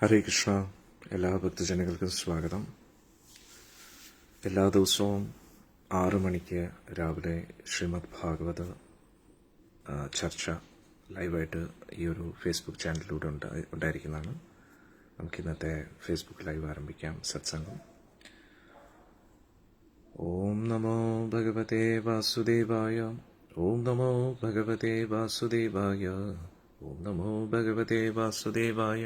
ഹരേ കൃഷ്ണ. എല്ലാ ഭക്തജനങ്ങൾക്കും സ്വാഗതം. എല്ലാ ദിവസവും 6 മണിക്ക് രാവിലെ ശ്രീമദ് ഭാഗവത ചർച്ച ലൈവായിട്ട് ഈ ഒരു ഫേസ്ബുക്ക് ചാനലിലൂടെ ഉണ്ടായിരിക്കുന്നതാണ്. നമുക്കിന്നത്തെ ഫേസ്ബുക്ക് ലൈവ് ആരംഭിക്കാം. സത്സംഗം. ഓം നമോ ഭഗവതേ വാസുദേവായ. ഓം നമോ ഭഗവതേ വാസുദേവായ. ഓം നമോ ഭഗവതേ വാസുദേവായ.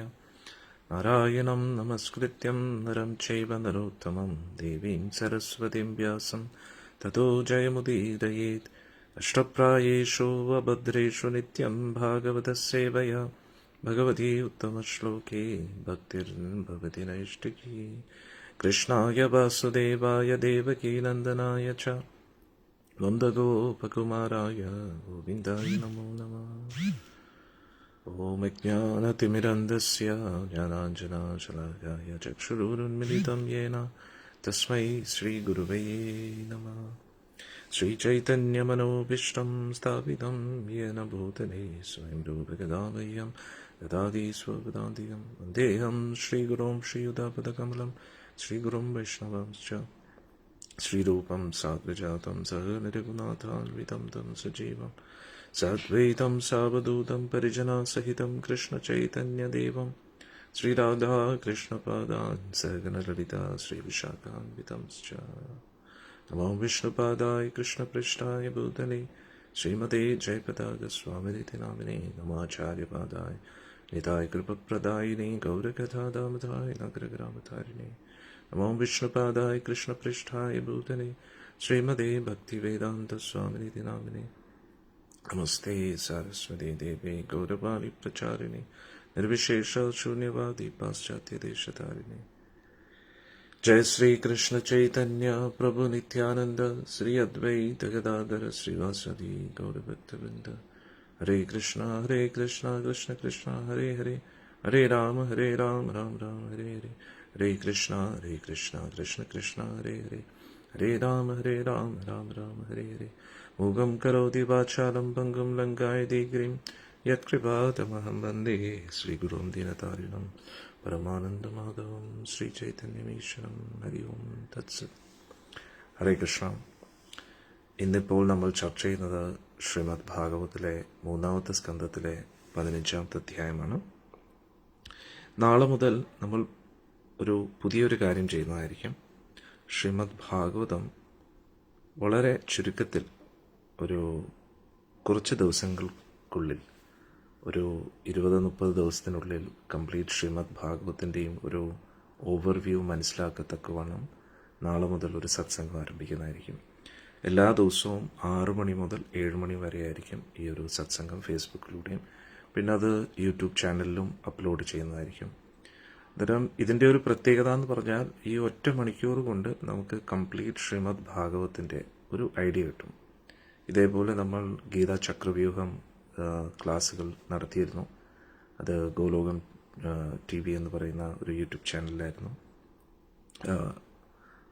നാരായണം നമസ്കൃത്യം നരം ചൈവ നരോത്തമം ദേവീം സരസ്വതീം വ്യാസം തതോ ജയമുദീരയേത്. അഷ്ടപ്രായേഷു വഭദ്രേഷു നിത്യം ഭാഗവതസേവയാ ഭഗവതി ഉത്തമശ്ലോകേ ഭക്തിർഭവതി നൈഷ്ഠികീ. കൃഷ്ണായ വാസുദേവായ ദേവകീനന്ദനായ ച നന്ദഗോപകുമാരായ ഗോവിന്ദായ നമോ നമഃ. ഓം അജ്ഞാനതിമിരന്ധസ്യ ജ്ഞാനാഞ്ജനശലാകായ ചക്ഷുരുന്മിലിതം യേന തസ്മൈ ശ്രീഗുരുവേ നമഃ. ശ്രീചൈതന്യമനോഭീഷ്ടം സ്ഥാപിതം യേന ഭൂതലേ സ്വയം രൂപഗദാമഹ്യം ദദാതി സ്വപദാന്തികം. വന്ദേഹം ശ്രീഗുരോം ശ്രീയുതാപദകമലം ശ്രീഗുരും വൈഷ്ണവംശ്ച. ശ്രീരൂപം സാദ്വജാതം സഹനിരഘുനാഥാന്വിതം തം സജീവം സാദ്വൈതം സാവധൂതം പരിജനാസഹിതം കൃഷ്ണചൈതന്യദേവം ശ്രീരാധാകൃഷ്ണപാദാൻ സഹഗണലളിതാ ശ്രീവിശാഖാന്വിതം. നമോ വിഷ്ണുപാദായ കൃഷ്ണപൃഷ്ഠായ ഭൂതലേ ശ്രീമതേ ജയപതാകസ്വാമിനിതി നാമിനേ. നമാചാര്യപാദായ നിതായ കൃപപ്രദായിനേ ഗൗരകഥാദാമതായ നഗരഗ്രാമധാരിണേ. നമോ വിഷ്ണുപാദായ കൃഷ്ണപൃഷ്ഠായ ഭൂതലേ ശ്രീമതേ ഭക്തിവേദാന്തസ്വാമിനിതി നാമിനേ. നമസ്തേ സരസ്വതീ ദേവേ ഗൗരവാണി പ്രചാരിണി നിർവിശേഷ ശൂന്യവാദി പാശ്ചാത്യദേശധാരിണി. ജയ ശ്രീ കൃഷ്ണ ചൈതന്യ പ്രഭു നിത്യാനന്ദ ശ്രീ അദ്വൈത ഗദാധര ശ്രീവാസദി ഗൗരഭക്തവൃന്ദ. ഹരേ കൃഷ്ണ കൃഷ്ണ കൃഷ്ണ ഹരേ ഹരേ, ഹരേ രാമ രാം രാം ഹരേ ഹരേ. ഹരേ കൃഷ്ണ കൃഷ്ണ കൃഷ്ണ ഹരേ ഹരേ, ഹരേ രാമ രാം രാം ഹരേ ഹരേ. മൂകം കരോതി വാചാലം പങ്കും ലങ്കായതി ഗിരിം യത്കൃപാതമഹം വന്ദേ ശ്രീഗുരും ദീനതാരിണം പരമാനന്ദമാധവം ശ്രീചൈതന്യമീശ്വരം. ഹരി ഓം തത്സത്. ഹരേ കൃഷ്ണ. ഇന്നിപ്പോൾ നമ്മൾ ചർച്ച ചെയ്യുന്നത് ശ്രീമദ് ഭാഗവത്തിലെ 3-ാമത്തെ സ്കന്ധത്തിലെ 15-ാമത്തെ അധ്യായമാണ്. നാളെ മുതൽ നമ്മൾ ഒരു പുതിയൊരു കാര്യം ചെയ്യുന്നതായിരിക്കും. ശ്രീമദ് ഭാഗവതം വളരെ ചുരുക്കത്തിൽ കുറച്ച് ദിവസങ്ങൾക്കുള്ളിൽ, ഒരു 20-30 ദിവസത്തിനുള്ളിൽ കംപ്ലീറ്റ് ശ്രീമദ് ഭാഗവത്തിൻ്റെയും ഒരു ഓവർവ്യൂ മനസ്സിലാക്കത്തക്കവണ്ണം നാളെ മുതൽ ഒരു സത്സംഗം ആരംഭിക്കുന്നതായിരിക്കും. എല്ലാ ദിവസവും 6 മണി മുതൽ 7 മണി വരെ ആയിരിക്കും ഈ ഒരു സത്സംഗം ഫേസ്ബുക്കിലൂടെയും, പിന്നെ അത് യൂട്യൂബ് ചാനലിലും അപ്ലോഡ് ചെയ്യുന്നതായിരിക്കും. അന്നേരം ഇതിൻ്റെ ഒരു പ്രത്യേകത എന്ന് പറഞ്ഞാൽ ഈ 1 മണിക്കൂർ കൊണ്ട് നമുക്ക് കംപ്ലീറ്റ് ശ്രീമദ് ഭാഗവത്തിൻ്റെ ഒരു ഐഡിയ കിട്ടും. ഇതേപോലെ നമ്മൾ ഗീതാ ചക്രവ്യൂഹം ക്ലാസ്സുകൾ നടത്തിയിരുന്നു. അത് ഗോലോകം TV എന്ന് പറയുന്ന ഒരു യൂട്യൂബ് ചാനലിലായിരുന്നു.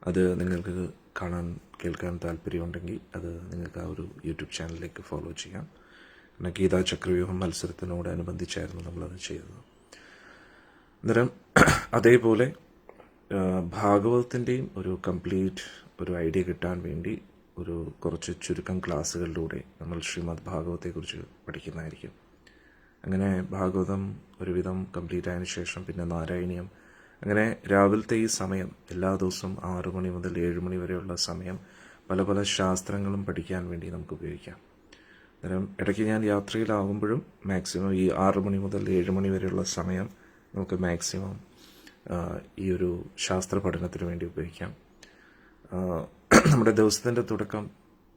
അത് നിങ്ങൾക്ക് കേൾക്കാൻ താല്പര്യമുണ്ടെങ്കിൽ അത് നിങ്ങൾക്ക് ആ ഒരു യൂട്യൂബ് ചാനലിലേക്ക് ഫോളോ ചെയ്യാം. പിന്നെ ഗീതാ ചക്രവ്യൂഹം മത്സരത്തിനോടനുബന്ധിച്ചായിരുന്നു നമ്മളത് ചെയ്തത്. അന്നേരം അതേപോലെ ഭാഗവതത്തിൻ്റെയും ഒരു കംപ്ലീറ്റ് ഒരു ഐഡിയ കിട്ടാൻ വേണ്ടി കുറച്ച് ചുരുക്കം ക്ലാസ്സുകളിലൂടെ നമ്മൾ ശ്രീമദ് ഭാഗവതത്തെക്കുറിച്ച് പഠിക്കുന്നതായിരിക്കും. അങ്ങനെ ഭാഗവതം ഒരുവിധം കംപ്ലീറ്റ് ആയതിനു ശേഷം പിന്നെ നാരായണീയം, അങ്ങനെ രാവിലത്തെ ഈ സമയം എല്ലാ ദിവസവും 6 മണി മുതൽ 7 മണി വരെയുള്ള സമയം പല പല ശാസ്ത്രങ്ങളും പഠിക്കാൻ വേണ്ടി നമുക്ക് ഉപയോഗിക്കാം. അന്നേരം ഇടയ്ക്ക് ഞാൻ യാത്രയിലാകുമ്പോഴും മാക്സിമം ഈ 6 മണി മുതൽ 7 മണി വരെയുള്ള സമയം നമുക്ക് മാക്സിമം ഈ ഒരു ശാസ്ത്ര പഠനത്തിന് വേണ്ടി ഉപയോഗിക്കാം. നമ്മുടെ ദിവസത്തിൻ്റെ തുടക്കം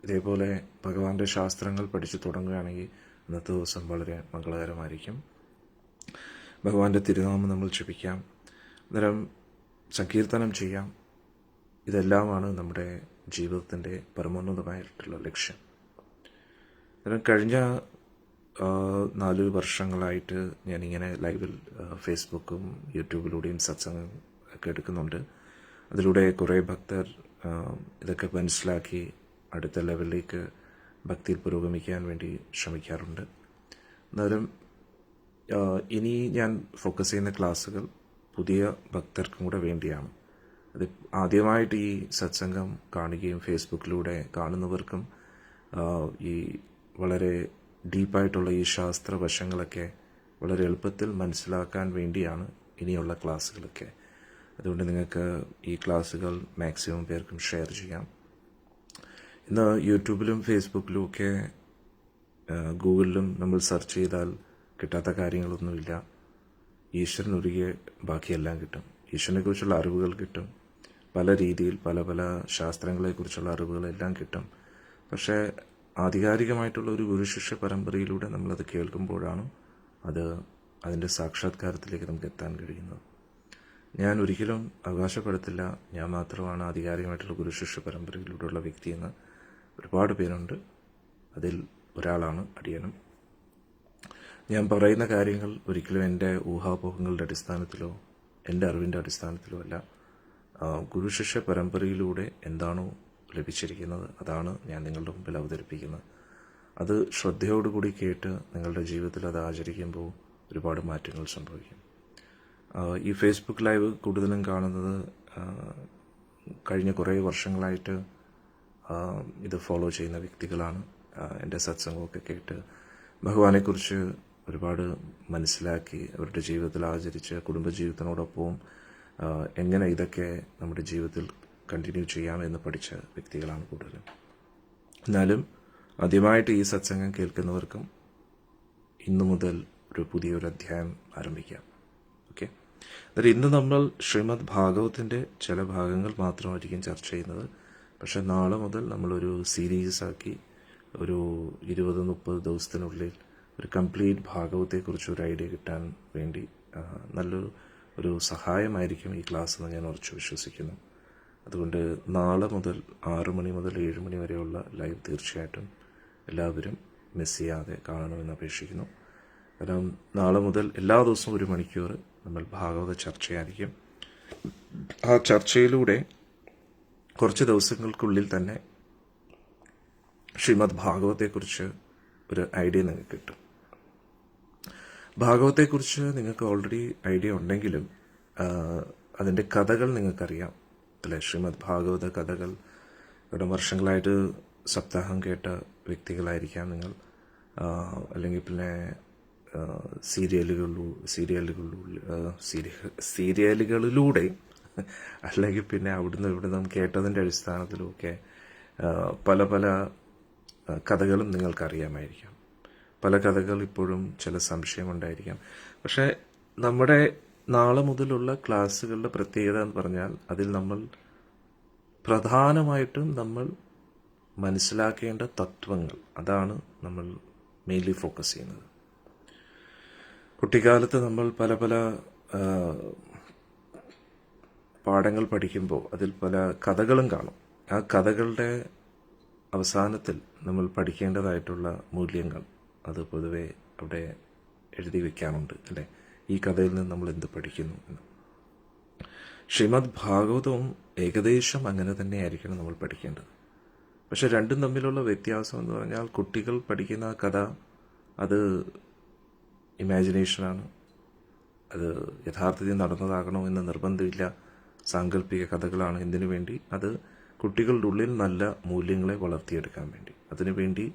ഇതേപോലെ ഭഗവാന്റെ ശാസ്ത്രങ്ങൾ പഠിച്ചു തുടങ്ങുകയാണെങ്കിൽ ഇന്നത്തെ ദിവസം വളരെ മംഗളകരമായിരിക്കും. ഭഗവാന്റെ തിരുനാമം നമ്മൾ ജപിക്കാം, അന്നേരം സങ്കീർത്തനം ചെയ്യാം. ഇതെല്ലാമാണ് നമ്മുടെ ജീവിതത്തിൻ്റെ പരമോന്നതമായിട്ടുള്ള ലക്ഷ്യം. അന്നേരം കഴിഞ്ഞ 4 വർഷങ്ങളായിട്ട് ഞാനിങ്ങനെ ലൈവിൽ ഫേസ്ബുക്കും യൂട്യൂബിലൂടെയും സത്സംഗം ഒക്കെ എടുക്കുന്നുണ്ട്. അതിലൂടെ കുറേ ഭക്തർ ഇതൊക്കെ മനസ്സിലാക്കി അടുത്ത ലെവലിലേക്ക് ഭക്തിയിൽ പുരോഗമിക്കാൻ വേണ്ടി ശ്രമിക്കാറുണ്ട്. എന്നാലും ഇനി ഞാൻ ഫോക്കസ് ചെയ്യുന്ന ക്ലാസ്സുകൾ പുതിയ ഭക്തർക്കും കൂടെ വേണ്ടിയാണ്. അത് ആദ്യമായിട്ട് ഈ സത്സംഗം കാണുകയും ഫേസ്ബുക്കിലൂടെ കാണുന്നവർക്കും ഈ വളരെ ഡീപ്പായിട്ടുള്ള ഈ ശാസ്ത്രവശങ്ങളൊക്കെ വളരെ എളുപ്പത്തിൽ മനസ്സിലാക്കാൻ വേണ്ടിയാണ് ഇനിയുള്ള ക്ലാസ്സുകളൊക്കെ. അതുകൊണ്ട് നിങ്ങൾക്ക് ഈ ക്ലാസ്സുകൾ മാക്സിമം പേർക്കും ഷെയർ ചെയ്യാം. ഇന്ന് യൂട്യൂബിലും ഫേസ്ബുക്കിലും ഒക്കെ ഗൂഗിളിലും നമ്മൾ സെർച്ച് ചെയ്താൽ കിട്ടാത്ത കാര്യങ്ങളൊന്നുമില്ല. ഈശ്വരനൊഴികെ ബാക്കിയെല്ലാം കിട്ടും. ഈശ്വരനെക്കുറിച്ചുള്ള അറിവുകൾ കിട്ടും, പല രീതിയിൽ പല പല ശാസ്ത്രങ്ങളെക്കുറിച്ചുള്ള അറിവുകളെല്ലാം കിട്ടും. പക്ഷേ ആധികാരികമായിട്ടുള്ള ഒരു ഗുരുശിഷ്യ പരമ്പരയിലൂടെ നമ്മളത് കേൾക്കുമ്പോഴാണ് അതിൻ്റെ സാക്ഷാത്കാരത്തിലേക്ക് നമുക്ക് എത്താൻ കഴിയുന്നത്. ഞാൻ ഒരിക്കലും അവകാശപ്പെടുത്തില്ല ഞാൻ മാത്രമാണ് ആധികാരികമായിട്ടുള്ള ഗുരുശിഷ്യ പരമ്പരയിലൂടെയുള്ള വ്യക്തിയെന്ന്. ഒരുപാട് പേരുണ്ട്, അതിൽ ഒരാളാണ് അടിയനും. ഞാൻ പറയുന്ന കാര്യങ്ങൾ ഒരിക്കലും എൻ്റെ ഊഹാപോഹങ്ങളുടെ അടിസ്ഥാനത്തിലോ എൻ്റെ അറിവിൻ്റെ അടിസ്ഥാനത്തിലോ അല്ല. ഗുരുശിഷ്യ പരമ്പരയിലൂടെ എന്താണോ ലഭിച്ചിരിക്കുന്നത് അതാണ് ഞാൻ നിങ്ങളുടെ മുമ്പിൽ അവതരിപ്പിക്കുന്നത്. അത് ശ്രദ്ധയോടുകൂടി കേട്ട് നിങ്ങളുടെ ജീവിതത്തിൽ അത് ആചരിക്കുമ്പോൾ ഒരുപാട് മാറ്റങ്ങൾ സംഭവിക്കും. ഈ ഫേസ്ബുക്ക് ലൈവ് കൂടുതലും കാണുന്നത് കഴിഞ്ഞ കുറേ വർഷങ്ങളായിട്ട് ഇത് ഫോളോ ചെയ്യുന്ന വ്യക്തികളാണ്. എൻ്റെ സത്സംഗമൊക്കെ കേട്ട് ഭഗവാനെക്കുറിച്ച് ഒരുപാട് മനസ്സിലാക്കി അവരുടെ ജീവിതത്തിൽ ആചരിച്ച് കുടുംബജീവിതത്തിനോടൊപ്പം എങ്ങനെ ഇതൊക്കെ നമ്മുടെ ജീവിതത്തിൽ കണ്ടിന്യൂ ചെയ്യാമെന്ന് പഠിച്ച വ്യക്തികളാണ് കൂടുതലും. എന്നാലും ആദ്യമായിട്ട് ഈ സത്സംഗം കേൾക്കുന്നവർക്കും ഇന്നു മുതൽ ഒരു പുതിയൊരു അധ്യായം ആരംഭിക്കാം. ഓക്കെ, അതായത് ഇന്ന് നമ്മൾ ശ്രീമദ് ഭാഗവത്തിൻ്റെ ചില ഭാഗങ്ങൾ മാത്രമായിരിക്കും ചർച്ച ചെയ്യുന്നത്. പക്ഷെ നാളെ മുതൽ നമ്മളൊരു സീരീസാക്കി ഒരു 20-30 ദിവസത്തിനുള്ളിൽ ഒരു കംപ്ലീറ്റ് ഭാഗവത്തെക്കുറിച്ച് ഒരു ഐഡിയ കിട്ടാൻ വേണ്ടി നല്ലൊരു സഹായമായിരിക്കും ഈ ക്ലാസ് എന്ന് ഞാൻ ഉറച്ചു വിശ്വസിക്കുന്നു. അതുകൊണ്ട് നാളെ മുതൽ 6 മണി മുതൽ 7 മണി വരെയുള്ള ലൈവ് തീർച്ചയായിട്ടും എല്ലാവരും മിസ് ചെയ്യാതെ കാണണമെന്ന് അപേക്ഷിക്കുന്നു. കാരണം നാളെ മുതൽ എല്ലാ ദിവസവും 1 മണിക്കൂർ നമ്മൾ ഭാഗവത ചർച്ചയായിരിക്കും. ആ ചർച്ചയിലൂടെ കുറച്ച് ദിവസങ്ങൾക്കുള്ളിൽ തന്നെ ശ്രീമദ് ഭാഗവത്തെക്കുറിച്ച് ഒരു ഐഡിയ നിങ്ങൾക്ക് കിട്ടും. ഭാഗവത്തെക്കുറിച്ച് നിങ്ങൾക്ക് ഓൾറെഡി ഐഡിയ ഉണ്ടെങ്കിലും അതിൻ്റെ കഥകൾ നിങ്ങൾക്കറിയാം അല്ലേ? ശ്രീമദ് ഭാഗവത കഥകൾ ഇവിടെ വർഷങ്ങളായിട്ട് സപ്താഹം കേട്ട വ്യക്തികളായിരിക്കാം നിങ്ങൾ. അല്ലെങ്കിൽ പിന്നെ സീരിയലുകളിലൂടെ അല്ലെങ്കിൽ പിന്നെ ഇവിടുന്ന് കേട്ടതിൻ്റെ അടിസ്ഥാനത്തിലുമൊക്കെ പല പല കഥകളും നിങ്ങൾക്കറിയാമായിരിക്കാം. പല കഥകൾ ഇപ്പോഴും ചില സംശയമുണ്ടായിരിക്കാം. പക്ഷേ നമ്മുടെ നാളെ മുതലുള്ള ക്ലാസ്സുകളുടെ പ്രത്യേകത എന്ന് പറഞ്ഞാൽ അതിൽ നമ്മൾ പ്രധാനമായിട്ടും നമ്മൾ മനസ്സിലാക്കേണ്ട തത്വങ്ങൾ, അതാണ് നമ്മൾ മെയിൻലി ഫോക്കസ് ചെയ്യുന്നത്. കുട്ടിക്കാലത്ത് നമ്മൾ പല പല പാഠങ്ങൾ പഠിക്കുമ്പോൾ അതിൽ പല കഥകളും കാണും. ആ കഥകളുടെ അവസാനത്തിൽ നമ്മൾ പഠിക്കേണ്ടതായിട്ടുള്ള മൂല്യങ്ങൾ അത് പൊതുവെ അവിടെ എഴുതി വയ്ക്കാറുണ്ട് അല്ലേ? ഈ കഥയിൽ നിന്ന് നമ്മൾ എന്ത് പഠിക്കുന്നു എന്ന്. ശ്രീമദ് ഭാഗവതവും ഏകദേശം അങ്ങനെ തന്നെയായിരിക്കണം നമ്മൾ പഠിക്കേണ്ടത്. പക്ഷെ രണ്ടും തമ്മിലുള്ള വ്യത്യാസം എന്ന് പറഞ്ഞാൽ കുട്ടികൾ പഠിക്കുന്ന കഥ അത് ഇമാജിനേഷനാണ്. അത് യഥാർത്ഥത്തിൽ നടന്നതാകണോ എന്ന് നിർബന്ധമില്ല. സാങ്കല്പിക കഥകളാണ്. എന്തിനു വേണ്ടി? അത് കുട്ടികളുടെ ഉള്ളിൽ നല്ല മൂല്യങ്ങളെ വളർത്തിയെടുക്കാൻ വേണ്ടി, അതിനുവേണ്ടി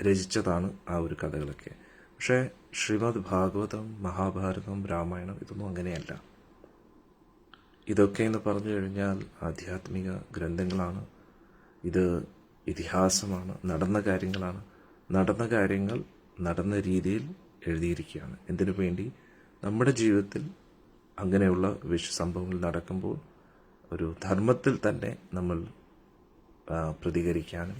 രചിച്ചതാണ് ആ ഒരു കഥകളൊക്കെ. പക്ഷേ ശ്രീമദ് ഭാഗവതം, മഹാഭാരതം, രാമായണം ഇതൊന്നും അങ്ങനെയല്ല. ഇതൊക്കെ എന്ന് പറഞ്ഞു കഴിഞ്ഞാൽ ആധ്യാത്മിക ഗ്രന്ഥങ്ങളാണ്. ഇത് ഇതിഹാസമാണ്, നടന്ന കാര്യങ്ങളാണ്. നടന്ന കാര്യങ്ങൾ നടന്ന രീതിയിൽ എഴുതിയിരിക്കുകയാണ്. എന്തിനു വേണ്ടി? നമ്മുടെ ജീവിതത്തിൽ അങ്ങനെയുള്ള സംഭവങ്ങൾ നടക്കുമ്പോൾ ഒരു ധർമ്മത്തിൽ തന്നെ നമ്മൾ പ്രതികരിക്കാനും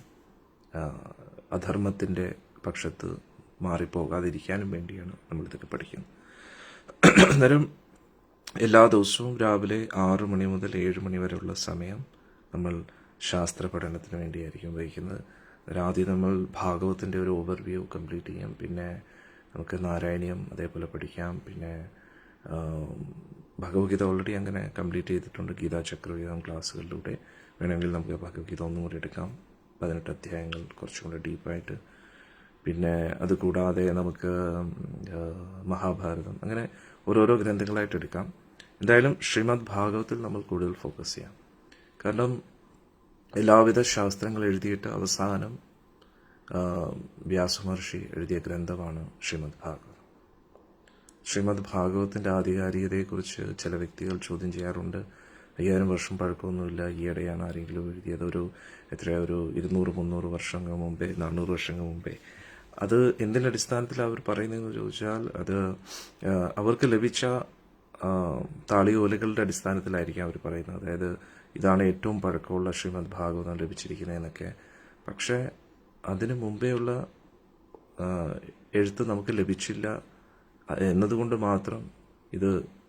അധർമ്മത്തിൻ്റെ പക്ഷത്ത് മാറിപ്പോകാതിരിക്കാനും വേണ്ടിയാണ് നമ്മളിതൊക്കെ പഠിക്കുന്നത്. അന്നേരം എല്ലാ ദിവസവും രാവിലെ 6 മണി മുതൽ 7 മണി വരെയുള്ള സമയം നമ്മൾ ശാസ്ത്ര പഠനത്തിന് വേണ്ടിയായിരിക്കും വഹിക്കുന്നത്. ആദ്യം നമ്മൾ ഭാഗവത്തിൻ്റെ ഒരു ഓവർവ്യൂ കംപ്ലീറ്റ് ചെയ്യാം. പിന്നെ നമുക്ക് നാരായണീയം അതേപോലെ പഠിക്കാം. പിന്നെ ഭഗവത്ഗീത ഓൾറെഡി അങ്ങനെ കംപ്ലീറ്റ് ചെയ്തിട്ടുണ്ട്. ഗീതാ ചക്രവ്യൂഹം ക്ലാസ്സുകളിലൂടെ വേണമെങ്കിൽ നമുക്ക് ഭഗവത്ഗീത ഒന്നും കൂടി എടുക്കാം. 18 അധ്യായങ്ങൾ കുറച്ചും കൂടെ ഡീപ്പായിട്ട്. പിന്നെ അതുകൂടാതെ നമുക്ക് മഹാഭാരതം, അങ്ങനെ ഓരോരോ ഗ്രന്ഥങ്ങളായിട്ട് എടുക്കാം. എന്തായാലും ശ്രീമദ് ഭാഗവത്തിൽ നമ്മൾ കൂടുതൽ ഫോക്കസ് ചെയ്യാം. കാരണം എല്ലാവിധ ശാസ്ത്രങ്ങൾ എഴുതിയിട്ട് അവസാനം വ്യാസമഹർഷി എഴുതിയ ഗ്രന്ഥമാണ് ശ്രീമദ് ഭാഗവതം. ശ്രീമദ് ഭാഗവത്തിൻ്റെ ആധികാരികതയെക്കുറിച്ച് ചില വ്യക്തികൾ ചോദ്യം ചെയ്യാറുണ്ട്. 5000 വർഷം പഴക്കമൊന്നുമില്ല, ഈയിടെയാണ് ആരെങ്കിലും എഴുതിയത്, ഒരു 200-300 വർഷങ്ങൾ മുമ്പേ, 400 വർഷങ്ങൾ മുമ്പേ. അത് എന്തിൻ്റെ അടിസ്ഥാനത്തിലാണ് അവർ പറയുന്നതെന്ന് ചോദിച്ചാൽ, അത് അവർക്ക് ലഭിച്ച താളിയോലകളുടെ അടിസ്ഥാനത്തിലായിരിക്കും അവർ പറയുന്നത്. അതായത് ഇതാണ് ഏറ്റവും പഴക്കമുള്ള ശ്രീമദ് ഭാഗവതം ലഭിച്ചിരിക്കുന്നതെന്നൊക്കെ. പക്ഷേ അതിനു മുമ്പേയുള്ള എഴുത്ത് നമുക്ക് ലഭിച്ചില്ല എന്നതുകൊണ്ട് മാത്രം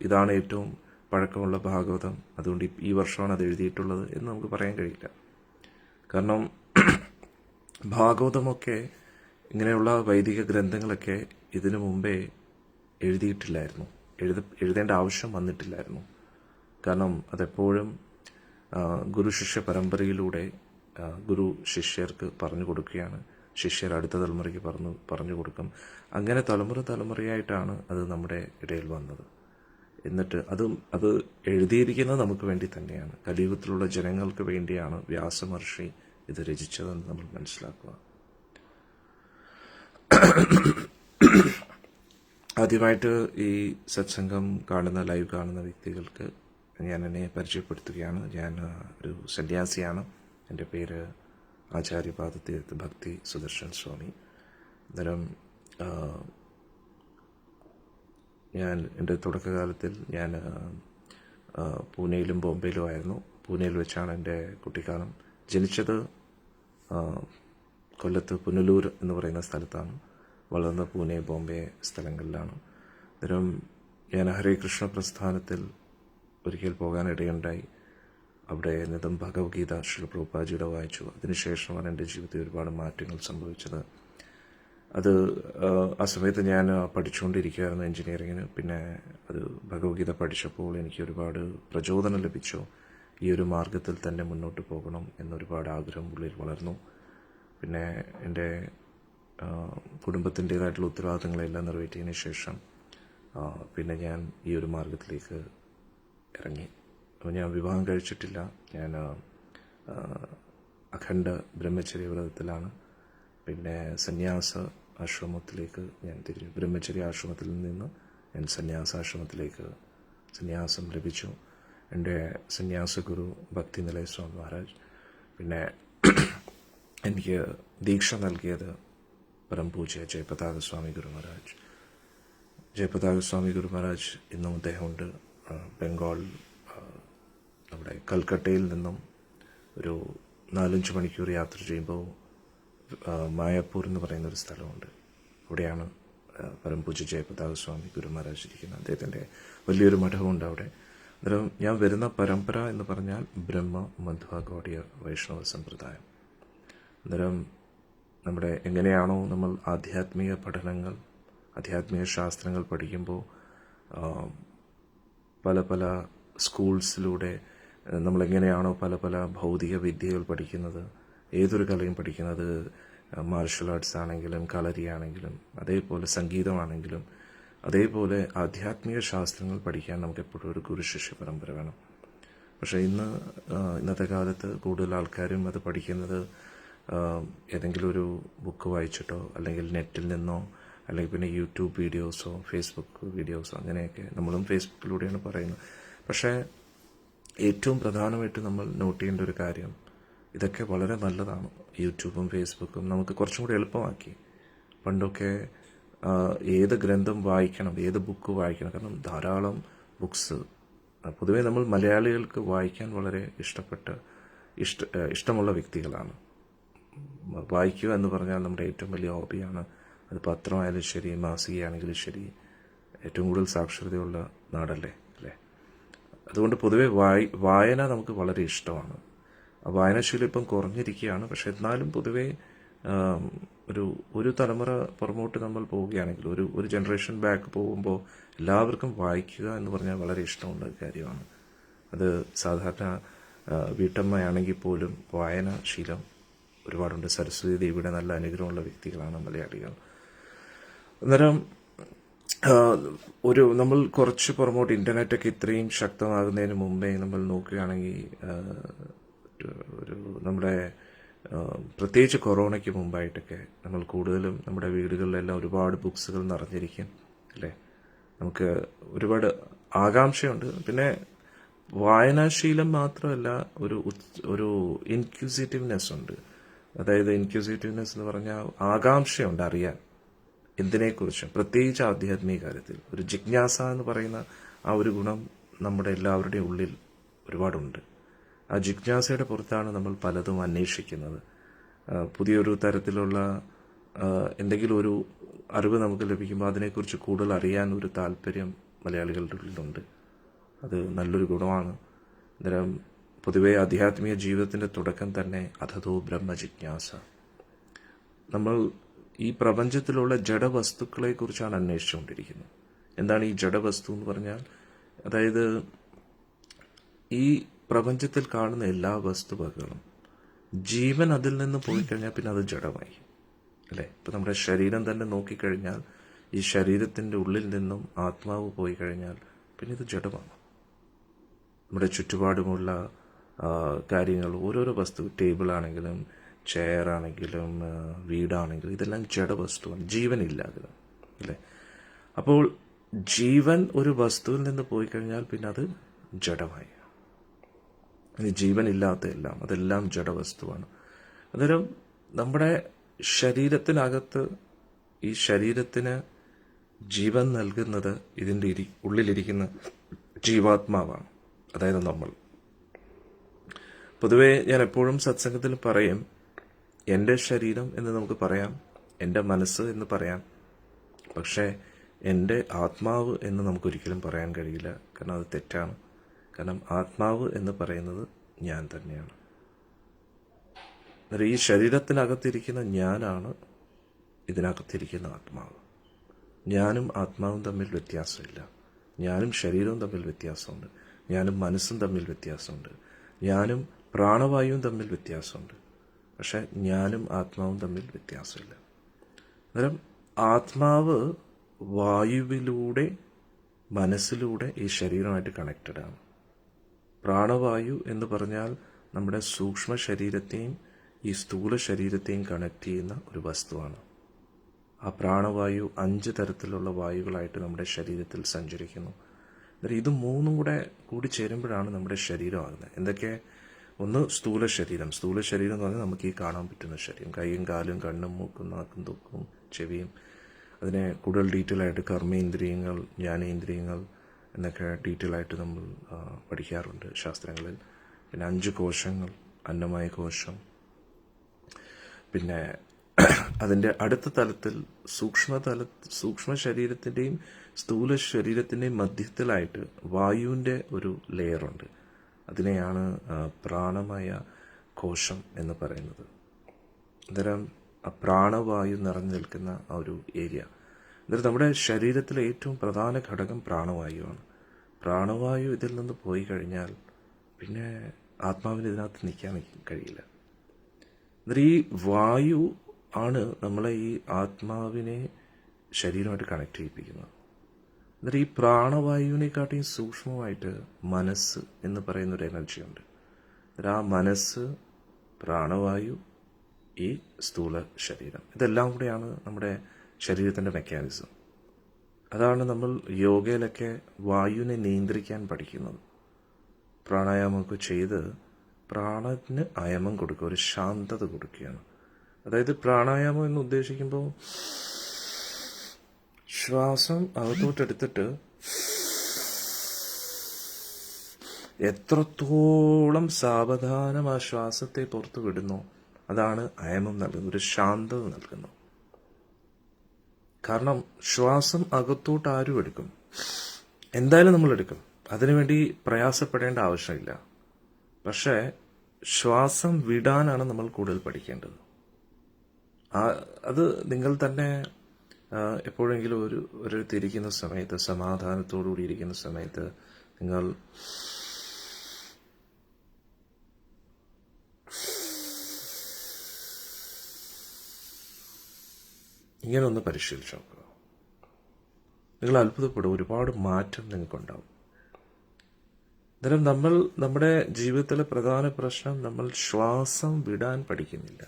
ഇതാണ് ഏറ്റവും പഴക്കമുള്ള ഭാഗവതം, അതുകൊണ്ട് ഈ വർഷമാണ് അത് എഴുതിയിട്ടുള്ളത് എന്ന് നമുക്ക് പറയാൻ കഴിയില്ല. കാരണം ഭാഗവതമൊക്കെ ഇങ്ങനെയുള്ള വൈദിക ഗ്രന്ഥങ്ങളൊക്കെ ഇതിനു മുമ്പേ എഴുതിയിട്ടില്ലായിരുന്നു, എഴുതേണ്ട ആവശ്യം വന്നിട്ടില്ലായിരുന്നു. കാരണം അതെപ്പോഴും ഗുരു ശിഷ്യ പരമ്പരയിലൂടെ ഗുരു ശിഷ്യർക്ക് പറഞ്ഞു കൊടുക്കുകയാണ്, ശിഷ്യർ അടുത്ത തലമുറയ്ക്ക് പറഞ്ഞു കൊടുക്കും. അങ്ങനെ തലമുറയായിട്ടാണ് അത് നമ്മുടെ ഇടയിൽ വന്നത്. എന്നിട്ട് അത് എഴുതിയിരിക്കുന്നത് നമുക്ക് വേണ്ടി തന്നെയാണ്, കലിയുഗത്തിലുള്ള ജനങ്ങൾക്ക് വേണ്ടിയാണ് വ്യാസമഹർഷി ഇത് രചിച്ചതെന്ന് നമ്മൾ മനസ്സിലാക്കുക. ആദ്യമായിട്ട് ഈ സത്സംഗം ലൈവ് കാണുന്ന വ്യക്തികൾക്ക് ഞാൻ എന്നെ പരിചയപ്പെടുത്തുകയാണ്. ഞാൻ ഒരു സന്യാസിയാണ്. എൻ്റെ പേര് ആചാര്യപാദതീർത്ഥ ഭക്തി സുദർശൻ സ്വാമി. അന്നേരം ഞാൻ എൻ്റെ തുടക്കകാലത്തിൽ ഞാൻ പൂനെയിലും ബോംബെയിലും ആയിരുന്നു. പൂനെയിൽ വെച്ചാണ് എൻ്റെ കുട്ടിക്കാലം. ജനിച്ചത് കൊല്ലത്ത് പുനലൂർ എന്ന് പറയുന്ന സ്ഥലത്താണ്. വളർന്ന പൂനെ, ബോംബെ സ്ഥലങ്ങളിലാണ്. അന്നേരം ഞാൻ ഹരേ കൃഷ്ണ പ്രസ്ഥാനത്തിൽ ഒരിക്കൽ പോകാനിടയുണ്ടായി. അവിടെ നിന്നും ഭഗവത്ഗീത ശ്രീ പ്രഭുപാജിയുടെ വായിച്ചു. അതിനുശേഷമാണ് എൻ്റെ ജീവിതത്തിൽ ഒരുപാട് മാറ്റങ്ങൾ സംഭവിച്ചത്. ആ സമയത്ത് ഞാൻ പഠിച്ചുകൊണ്ടിരിക്കുകയായിരുന്നു എൻജിനീയറിങ്ങിന്. പിന്നെ ഭഗവത്ഗീത പഠിച്ചപ്പോൾ എനിക്ക് ഒരുപാട് പ്രചോദനം ലഭിച്ചു. ഈ ഒരു മാർഗത്തിൽ തന്നെ മുന്നോട്ട് പോകണം എന്നൊരുപാട് ആഗ്രഹം ഉള്ളിൽ വളർന്നു. പിന്നെ എൻ്റെ കുടുംബത്തിൻ്റേതായിട്ടുള്ള ഉത്തരവാദിത്തങ്ങളെല്ലാം നിറവേറ്റിയതിന് ശേഷം പിന്നെ ഞാൻ ഈ ഒരു മാർഗത്തിലേക്ക് ഇറങ്ങി. അപ്പോൾ ഞാൻ വിവാഹം കഴിച്ചിട്ടില്ല. ഞാൻ അഖണ്ഡ ബ്രഹ്മചര്യ വ്രതത്തിലാണ്. പിന്നെ സന്യാസ ആശ്രമത്തിലേക്ക് ഞാൻ തിരിഞ്ഞു. ബ്രഹ്മചര്യ ആശ്രമത്തിൽ നിന്ന് ഞാൻ സന്യാസാശ്രമത്തിലേക്ക് സന്യാസം ലഭിച്ചു. എൻ്റെ സന്യാസ ഗുരു ഭക്തിനിലയ സ്വാമി മഹാരാജ്. പിന്നെ എനിക്ക് ദീക്ഷ നൽകിയത് പരംപൂജ്യ ജയപതാക സ്വാമി ഗുരു മഹാരാജ്. ജയപതാക സ്വാമി ഗുരു മഹാരാജ് ഇന്നും അദ്ദേഹമുണ്ട്. ബംഗാൾ നമ്മുടെ കൽക്കട്ടയിൽ നിന്നും ഒരു 4-5 മണിക്കൂർ യാത്ര ചെയ്യുമ്പോൾ മായാപ്പൂർ എന്ന് പറയുന്നൊരു സ്ഥലമുണ്ട്. അവിടെയാണ് പരംപൂജ്യ ജയപതാക സ്വാമി ഗുരു മഹാരാജ് ഇരിക്കുന്നത്. അദ്ദേഹത്തിൻ്റെ വലിയൊരു മഠമുണ്ട് അവിടെ. അന്നേരം ഞാൻ വരുന്ന പരമ്പര എന്ന് പറഞ്ഞാൽ ബ്രഹ്മ മധ്വ ഗൗഡിയ വൈഷ്ണവ സമ്പ്രദായം. അന്നേരം നമ്മുടെ എങ്ങനെയാണോ നമ്മൾ ആധ്യാത്മിക പഠനങ്ങൾ, ആധ്യാത്മിക ശാസ്ത്രങ്ങൾ പഠിക്കുമ്പോൾ പല സ്കൂൾസിലൂടെ നമ്മളെങ്ങനെയാണോ പല ഭൗതിക വിദ്യകൾ പഠിക്കുന്നത്, ഏതൊരു കലയും പഠിക്കുന്നത്, മാർഷൽ ആർട്സ് ആണെങ്കിലും കളരി ആണെങ്കിലും അതേപോലെ സംഗീതമാണെങ്കിലും അതേപോലെ ആധ്യാത്മിക ശാസ്ത്രങ്ങൾ പഠിക്കാൻ നമുക്ക് എപ്പോഴും ഒരു ഗുരുശിഷ്യ പരമ്പര വേണം. പക്ഷേ ഇന്നത്തെ കാലത്ത് കൂടുതൽ ആൾക്കാരും അത് പഠിക്കുന്നത് ഏതെങ്കിലും ഒരു ബുക്ക് വായിച്ചിട്ടോ അല്ലെങ്കിൽ നെറ്റിൽ നിന്നോ അല്ലെങ്കിൽ പിന്നെ യൂട്യൂബ് വീഡിയോസോ ഫേസ്ബുക്ക് വീഡിയോസോ അങ്ങനെയൊക്കെ. നമ്മളും ഫേസ്ബുക്കിലൂടെയാണ് പറയുന്നത്. പക്ഷേ ഏറ്റവും പ്രധാനമായിട്ട് നമ്മൾ നോട്ട് ചെയ്യേണ്ട ഒരു കാര്യം, ഇതൊക്കെ വളരെ നല്ലതാണ്. യൂട്യൂബും ഫേസ്ബുക്കും നമുക്ക് കുറച്ചും കൂടി എളുപ്പമാക്കി. പണ്ടൊക്കെ ഏത് ഗ്രന്ഥം വായിക്കണം, ഏത് ബുക്ക് വായിക്കണം, കാരണം ധാരാളം ബുക്സ് പൊതുവേ നമ്മൾ മലയാളികൾക്ക് വായിക്കാൻ വളരെ ഇഷ്ടമുള്ള വ്യക്തികളാണ്. വായിക്കുക എന്ന് പറഞ്ഞാൽ നമ്മുടെ ഏറ്റവും വലിയ ഹോബിയാണ്. അത് പത്രമായാലും ശരി, മാസികയാണെങ്കിലും ശരി, ഏറ്റവും കൂടുതൽ സാക്ഷരതയുള്ള നാടല്ലേ അല്ലേ? അതുകൊണ്ട് പൊതുവെ വായന നമുക്ക് വളരെ ഇഷ്ടമാണ്. വായനാശീലം ഇപ്പം കുറഞ്ഞിരിക്കുകയാണ്. പക്ഷെ എന്നാലും പൊതുവേ ഒരു തലമുറ പുറമോട്ട് നമ്മൾ പോവുകയാണെങ്കിൽ, ഒരു ജനറേഷൻ ബാക്ക് പോകുമ്പോൾ എല്ലാവർക്കും വായിക്കുക എന്ന് പറഞ്ഞാൽ വളരെ ഇഷ്ടമുള്ള കാര്യമാണ്. അത് സാധാരണ വീട്ടമ്മയാണെങ്കിൽ പോലും വായനാശീലം ഒരുപാടുണ്ട്. സരസ്വതി ദേവിയുടെ നല്ല അനുഗ്രഹമുള്ള വ്യക്തികളാണ് മലയാളികൾ. അന്നേരം നമ്മൾ കുറച്ച് പുറമോട്ട് ഇൻ്റർനെറ്റൊക്കെ ഇത്രയും ശക്തമാകുന്നതിന് മുമ്പേ നമ്മൾ നോക്കുകയാണെങ്കിൽ ഒരു നമ്മുടെ പ്രത്യേകിച്ച് കൊറോണയ്ക്ക് മുമ്പായിട്ടൊക്കെ നമ്മൾ കൂടുതലും നമ്മുടെ വീടുകളിലെല്ലാം ഒരുപാട് ബുക്സുകൾ നിറഞ്ഞിരിക്കും അല്ലേ. നമുക്ക് ഒരുപാട് ആകാംക്ഷയുണ്ട്. പിന്നെ വായനാശീലം മാത്രമല്ല, ഒരു ഇൻക്യൂസിറ്റീവ്നെസ് ഉണ്ട്. അതായത് ഇൻക്യൂസിറ്റീവ്നെസ് എന്ന് പറഞ്ഞാൽ ആകാംക്ഷയുണ്ട് അറിയാൻ എന്തിനെക്കുറിച്ചും, പ്രത്യേകിച്ച് ആധ്യാത്മിക കാര്യത്തിൽ. ഒരു ജിജ്ഞാസ എന്ന് പറയുന്ന ആ ഒരു ഗുണം നമ്മുടെ എല്ലാവരുടെയും ഉള്ളിൽ ഒരുപാടുണ്ട്. ആ ജിജ്ഞാസയുടെ പുറത്താണ് നമ്മൾ പലതും അന്വേഷിക്കുന്നത്. പുതിയൊരു തരത്തിലുള്ള എന്തെങ്കിലും ഒരു അറിവ് നമുക്ക് ലഭിക്കുമ്പോൾ അതിനെക്കുറിച്ച് കൂടുതൽ അറിയാൻ ഒരു താല്പര്യം മലയാളികളുടെ ഉള്ളിലുണ്ട്. അത് നല്ലൊരു ഗുണമാണ്. അന്നേരം പൊതുവെ ആധ്യാത്മിക ജീവിതത്തിൻ്റെ തുടക്കം തന്നെ അഥതോ ബ്രഹ്മ ജിജ്ഞാസ. നമ്മൾ ഈ പ്രപഞ്ചത്തിലുള്ള ജഡവസ്തുക്കളെക്കുറിച്ചാണ് അന്വേഷിച്ചുകൊണ്ടിരിക്കുന്നത്. എന്താണ് ഈ ജഡവസ്തു എന്ന് പറഞ്ഞാൽ? അതായത് ഈ പ്രപഞ്ചത്തിൽ കാണുന്ന എല്ലാ വസ്തുവകകളും ജീവൻ അതിൽ നിന്ന് പോയി കഴിഞ്ഞാൽ പിന്നെ അത് ജഡമായി അല്ലേ. ഇപ്പം നമ്മുടെ ശരീരം തന്നെ നോക്കിക്കഴിഞ്ഞാൽ ഈ ശരീരത്തിൻ്റെ ഉള്ളിൽ നിന്നും ആത്മാവ് പോയി കഴിഞ്ഞാൽ പിന്നെ ഇത് ജഡമാണ്. നമ്മുടെ ചുറ്റുപാടുമുള്ള കാര്യങ്ങൾ, ഓരോരോ വസ്തു, ടേബിളാണെങ്കിലും ചെയറാണെങ്കിലും വീടാണെങ്കിലും ഇതെല്ലാം ജഡവസ്തുവാണ്, ജീവനില്ലാതെ അല്ലേ. അപ്പോൾ ജീവൻ ഒരു വസ്തുവിൽ നിന്ന് പോയി കഴിഞ്ഞാൽ പിന്നെ അത് ജഡമായി. ഇനി ജീവനില്ലാത്ത എല്ലാം, അതെല്ലാം ജഡവസ്തുവാണ്. അന്നേരം നമ്മുടെ ശരീരത്തിനകത്ത് ഈ ശരീരത്തിന് ജീവൻ നൽകുന്നത് ഇതിൻ്റെ ഉള്ളിലിരിക്കുന്ന ജീവാത്മാവാണ്, അതായത് നമ്മൾ. പൊതുവേ ഞാൻ എപ്പോഴും സത്സംഗത്തിൽ പറയും, എൻ്റെ ശരീരം എന്ന് നമുക്ക് പറയാം, എൻ്റെ മനസ്സ് എന്ന് പറയാം, പക്ഷേ എൻ്റെ ആത്മാവ് എന്ന് നമുക്കൊരിക്കലും പറയാൻ കഴിയില്ല. കാരണം അത് തെറ്റാണ്. കാരണം ആത്മാവ് എന്ന് പറയുന്നത് ഞാൻ തന്നെയാണ്. ഈ ശരീരത്തിനകത്തിരിക്കുന്ന ഞാനാണ് ഇതിനകത്തിരിക്കുന്ന ആത്മാവ്. ഞാനും ആത്മാവും തമ്മിൽ വ്യത്യാസമില്ല. ഞാനും ശരീരവും തമ്മിൽ വ്യത്യാസമുണ്ട്. ഞാനും മനസ്സും തമ്മിൽ വ്യത്യാസമുണ്ട്. ഞാനും പ്രാണവായുവും തമ്മിൽ വ്യത്യാസമുണ്ട്. പക്ഷെ ഞാനും ആത്മാവും തമ്മിൽ വ്യത്യാസമില്ല. അന്നേരം ആത്മാവ് വായുവിലൂടെ, മനസ്സിലൂടെ ഈ ശരീരമായിട്ട് കണക്റ്റഡ് ആണ്. പ്രാണവായു എന്ന് പറഞ്ഞാൽ നമ്മുടെ സൂക്ഷ്മ ശരീരത്തെയും ഈ സ്ഥൂല ശരീരത്തെയും കണക്ട് ചെയ്യുന്ന ഒരു വസ്തുവാണ്. ആ പ്രാണവായു 5 തരത്തിലുള്ള വായുകളായിട്ട് നമ്മുടെ ശരീരത്തിൽ സഞ്ചരിക്കുന്നു. അന്നേരം ഇത് മൂന്നും കൂടി ചേരുമ്പോഴാണ് നമ്മുടെ ശരീരമാകുന്നത്. എന്തൊക്കെ? ഒന്ന് സ്ഥൂല ശരീരം. സ്ഥൂല ശരീരം എന്ന് പറഞ്ഞാൽ നമുക്ക് ഈ കാണാൻ പറ്റുന്ന ശരീരം, കൈയും കാലും കണ്ണും മൂക്കും നാക്കും തൊക്കും ചെവിയും. അതിനെ കൂടുതൽ ഡീറ്റെയിൽ ആയിട്ട് കർമ്മേന്ദ്രിയങ്ങൾ, ജ്ഞാനേന്ദ്രിയങ്ങൾ എന്നൊക്കെ ഡീറ്റെയിൽ ആയിട്ട് നമ്മൾ പഠിക്കാറുണ്ട് ശാസ്ത്രങ്ങളിൽ. പിന്നെ 5 കോശങ്ങൾ, അന്നമയ കോശം. പിന്നെ അതിൻ്റെ അടുത്ത തലത്തിൽ സൂക്ഷ്മ ശരീരത്തിൻ്റെയും സ്ഥൂല ശരീരത്തിൻ്റെയും മധ്യത്തിലായിട്ട് വായുവിൻ്റെ ഒരു ലെയറുണ്ട്. അതിനെയാണ് പ്രാണമയ കോശം എന്ന് പറയുന്നത്. അന്നേരം ആ പ്രാണവായു നിറഞ്ഞു നിൽക്കുന്ന ആ ഒരു ഏരിയ. അന്നേരം നമ്മുടെ ശരീരത്തിലെ ഏറ്റവും പ്രധാന ഘടകം പ്രാണവായുവാണ്. പ്രാണവായു ഇതിൽ നിന്ന് പോയി കഴിഞ്ഞാൽ പിന്നെ ആത്മാവിന് ഇതിനകത്ത് നിൽക്കാൻ കഴിയില്ല. അന്നേരം ഈ വായു ആണ് നമ്മളെ ഈ ആത്മാവിനെ ശരീരമായിട്ട് കണക്ട് ചെയ്യിപ്പിക്കുന്നത്. എന്നിട്ട് ഈ പ്രാണവായുവിനെക്കാട്ടിയും സൂക്ഷ്മമായിട്ട് മനസ്സ് എന്ന് പറയുന്നൊരു എനർജിയുണ്ട്. എന്നിട്ട് ആ മനസ്സ്, പ്രാണവായു, ഈ സ്ഥൂല ശരീരം, ഇതെല്ലാം കൂടെയാണ് നമ്മുടെ ശരീരത്തിൻ്റെ മെക്കാനിസം. അതാണ് നമ്മൾ യോഗയിലൊക്കെ വായുവിനെ നിയന്ത്രിക്കാൻ പഠിക്കുന്നത്. പ്രാണായാമമൊക്കെ ചെയ്ത് പ്രാണന് അയമം കൊടുക്കുക, ഒരു ശാന്തത കൊടുക്കുകയാണ്. അതായത് പ്രാണായാമം എന്ന് ഉദ്ദേശിക്കുമ്പോൾ ശ്വാസം അകത്തോട്ടെടുത്തിട്ട് എത്രത്തോളം സാവധാനം ആ ശ്വാസത്തെ പുറത്തു വിടുന്നു, അതാണ് അയമം നൽകുന്നത്, ഒരു ശാന്തത നൽകുന്നു. കാരണം ശ്വാസം അകത്തോട്ട് ആരും എടുക്കും, എന്തായാലും നമ്മൾ എടുക്കും, അതിനുവേണ്ടി പ്രയാസപ്പെടേണ്ട ആവശ്യമില്ല. പക്ഷേ ശ്വാസം വിടാനാണ് നമ്മൾ കൂടുതൽ പഠിക്കേണ്ടത്. അത് നിങ്ങൾ തന്നെ എപ്പോഴെങ്കിലും ഒരു തിരിക്കുന്ന സമയത്ത്, സമാധാനത്തോടുകൂടി ഇരിക്കുന്ന സമയത്ത് നിങ്ങൾ ഇങ്ങനെ ഒന്ന് പരിശീലിച്ച് നോക്കുക. നിങ്ങൾ അത്ഭുതപ്പെടും, ഒരുപാട് മാറ്റം നിങ്ങൾക്കുണ്ടാവും. അന്നേരം നമ്മൾ നമ്മുടെ ജീവിതത്തിലെ പ്രധാന പ്രശ്നം, നമ്മൾ ശ്വാസം വിടാൻ പഠിക്കുന്നില്ല.